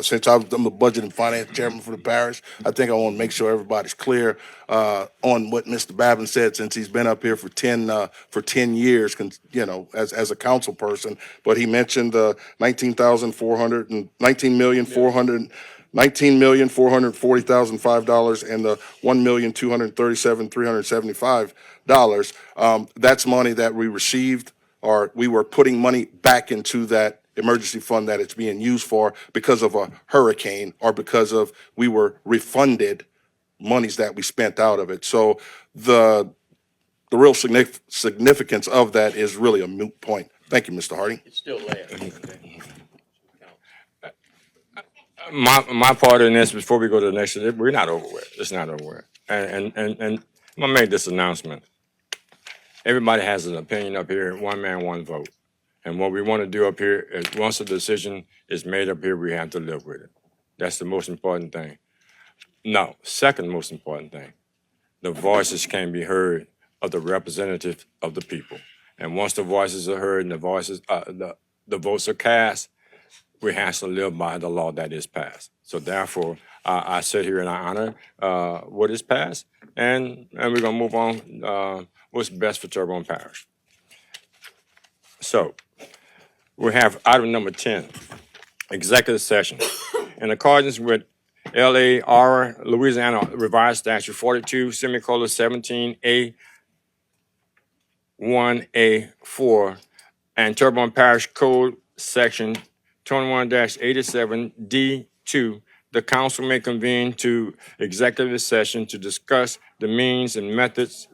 Since I'm the Budget and Finance Chairman for the parish, I think I want to make sure everybody's clear on what Mr. Babin said, since he's been up here for 10 years, as a council person. But he mentioned $19,440,005 and the $1,237,375. That's money that we received, or we were putting money back into that emergency fund that it's being used for because of a hurricane or because of we were refunded monies that we spent out of it. So the real significance of that is really a moot point. Thank you, Mr. Harding. It's still there. My part in this, before we go to the next, we're not over with. It's not over with. And I'm gonna make this announcement. Everybody has an opinion up here, one man, one vote. And what we want to do up here is once a decision is made up here, we have to live with it. That's the most important thing. No, second most important thing, the voices can be heard of the representatives of the people. And once the voices are heard and the votes are cast, we have to live by the law that is passed. So therefore, I sit here and I honor what is passed, and we're gonna move on. What's best for Terrebonne Parish? So we have item number 10, executive session. In accordance with LAR Louisiana Revised Statute 42 17A 1A4 and Terrebonne Parish Code Section 21-87D2, the council may convene to executive session to discuss the means and methods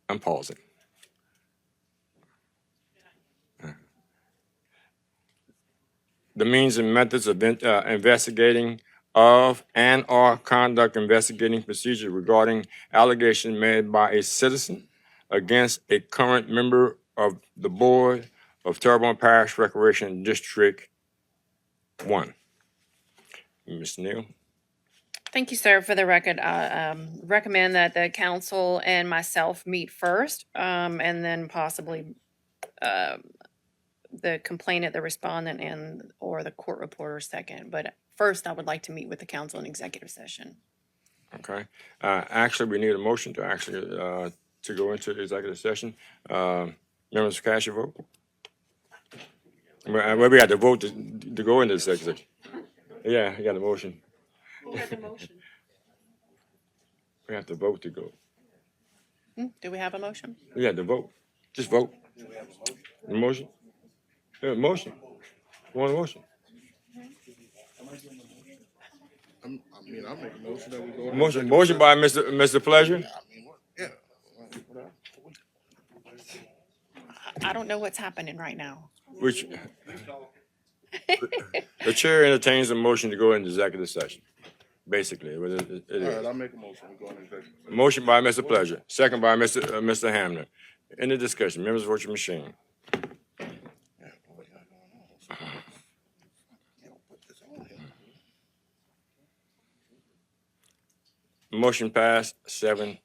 I'm pausing. The means and methods of investigating of and or conduct investigating procedure regarding allegations made by a citizen against a current member of the board of Terrebonne Parish Recreation District 1. Ms. Neal? Thank you, sir. For the record, I recommend that the council and myself meet first, and then possibly the complainant, the respondent, and or the court reporter second. But first, I would like to meet with the council in executive session. Okay. Actually, we need a motion to actually to go into the executive session. Members, cast your vote. Well, we got to vote to go into the executive session. Yeah, you got a motion. We have to vote to go. Do we have a motion? We have to vote. Just vote. The motion? Yeah, motion. Want a motion? I mean, I'll make a motion that we go. Motion by Mr. Pleasure. I don't know what's happening right now. Which the chair entertains a motion to go into executive session. Basically, it All is. right, I'll make a motion. We go into executive session. Motion by Mr. Pleasure, second by Mr. Hamner. Any discussion? Members, vote your machine. Motion passed 7-2.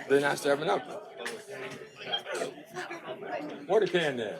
They're not stepping up. What a can there.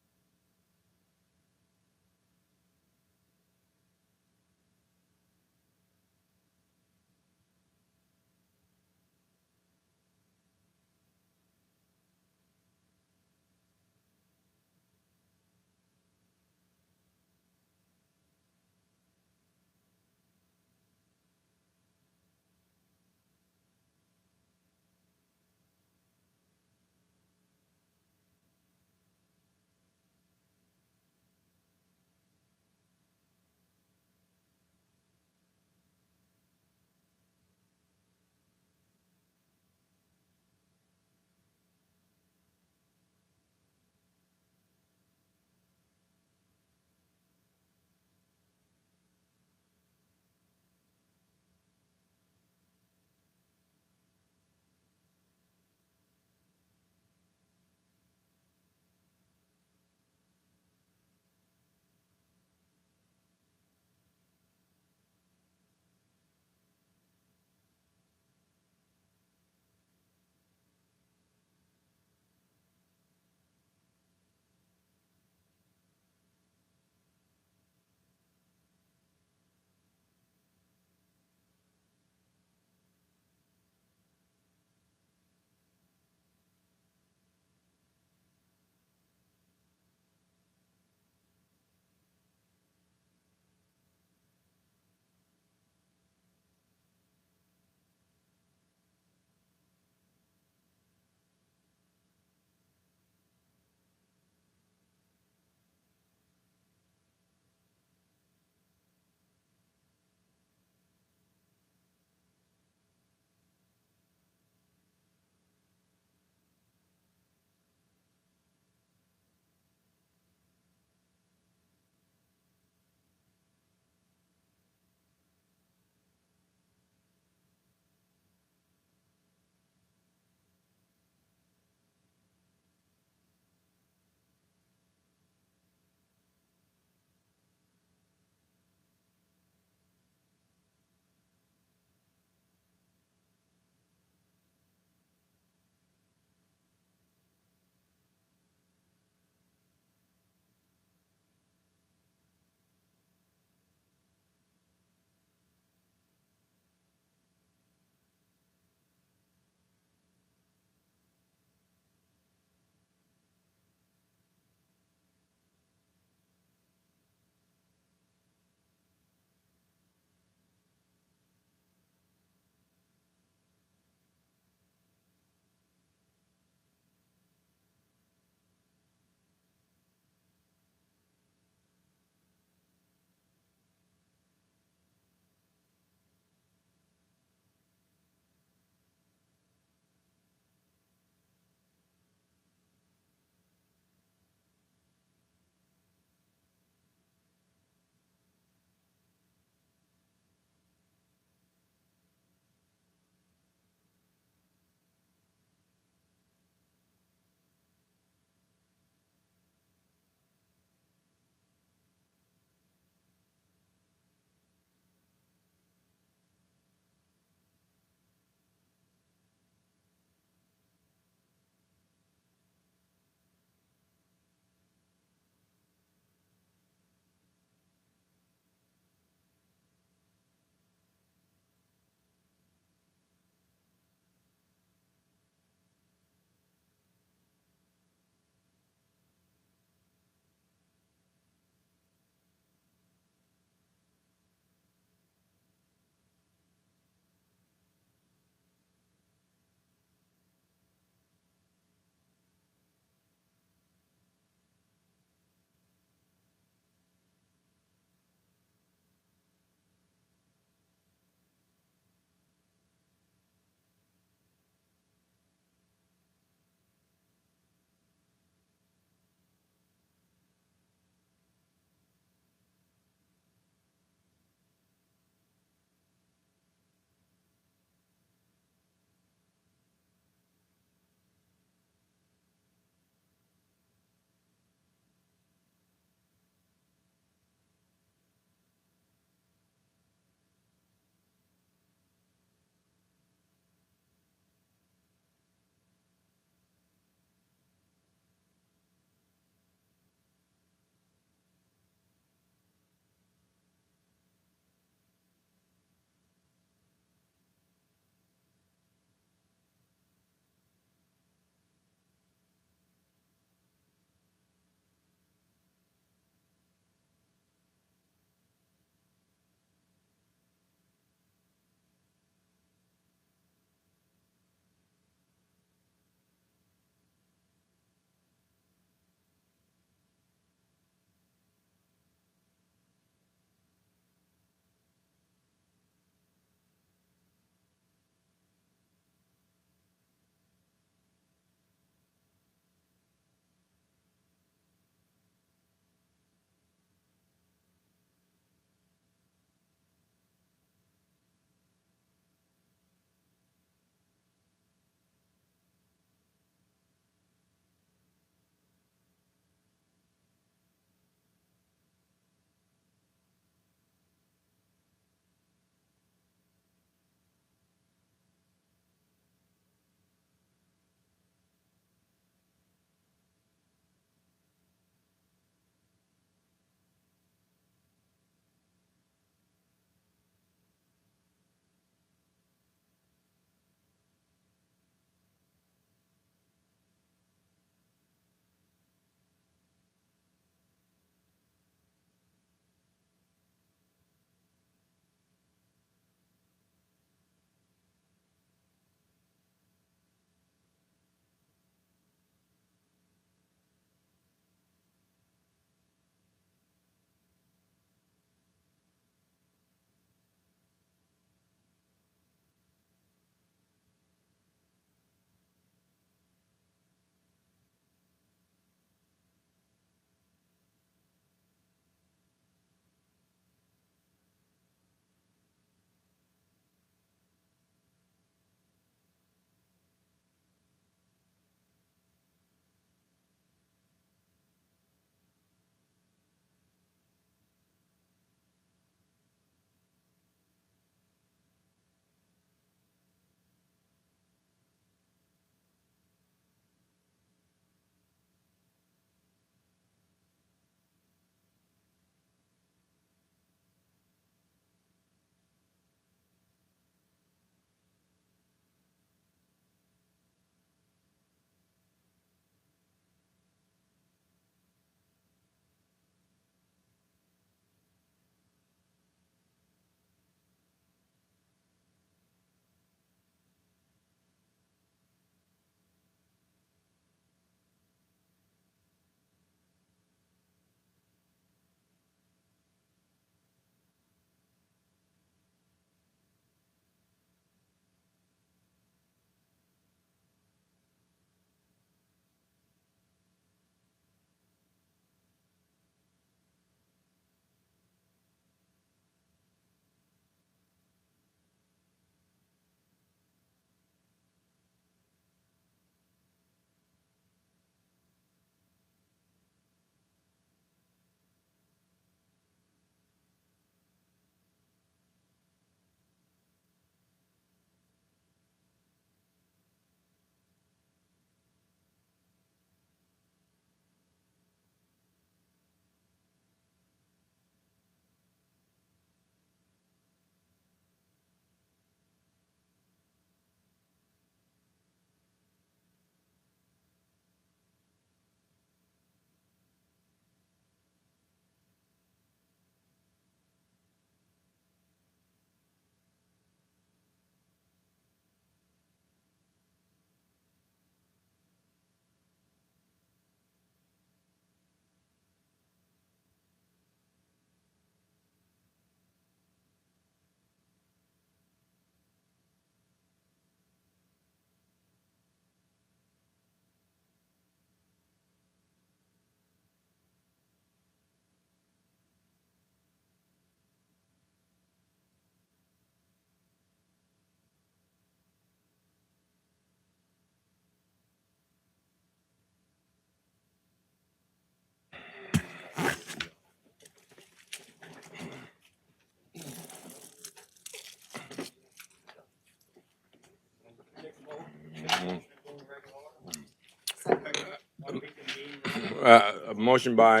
A motion by,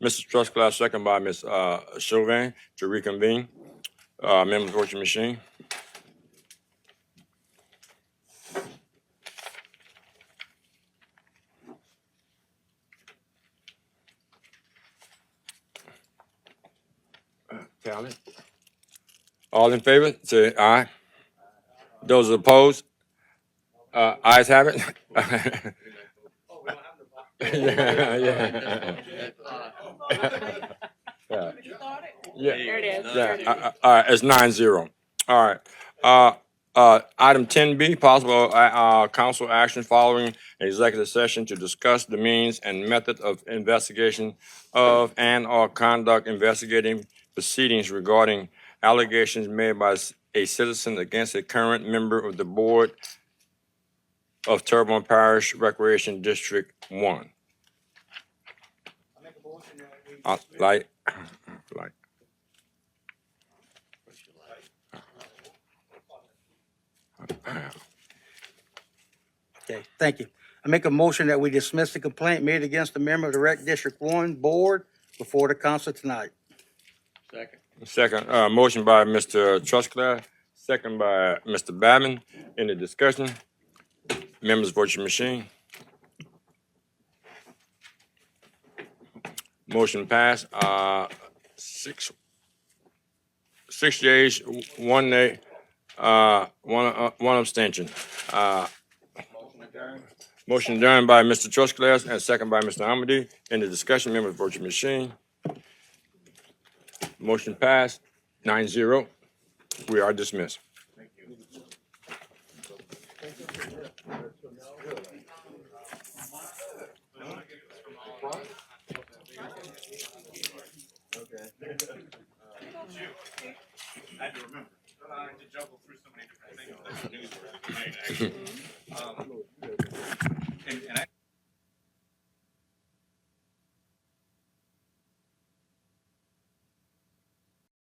Mr. Trustclass, second by Ms. Chauvin to reconvene. Members, vote your machine. Tally. All in favor, say aye. Those opposed, ayes have it. Yeah, yeah. Yeah. Yeah. There it is. Yeah, all right, it's 9-0. All right. Item 10B, possible, council action following an executive session to discuss the means and method of investigation of and/or conduct investigating proceedings regarding allegations made by a citizen against a current member of the board of Terrebonne Parish Recreation District 1. Like. Okay, thank you. I make a motion that we dismiss the complaint made against a member of the Rec District 1 Board before the council tonight. Second, motion by Mr. Trustclass, second by Mr. Babin. Any discussion? Members, vote your machine. Motion passed. 6 yeas, 1 nay, one abstention. Motion done by Mr. Trustclass and second by Mr. Amity. Any discussion? Members, vote your machine. Motion passed. 9-0. We are dismissed.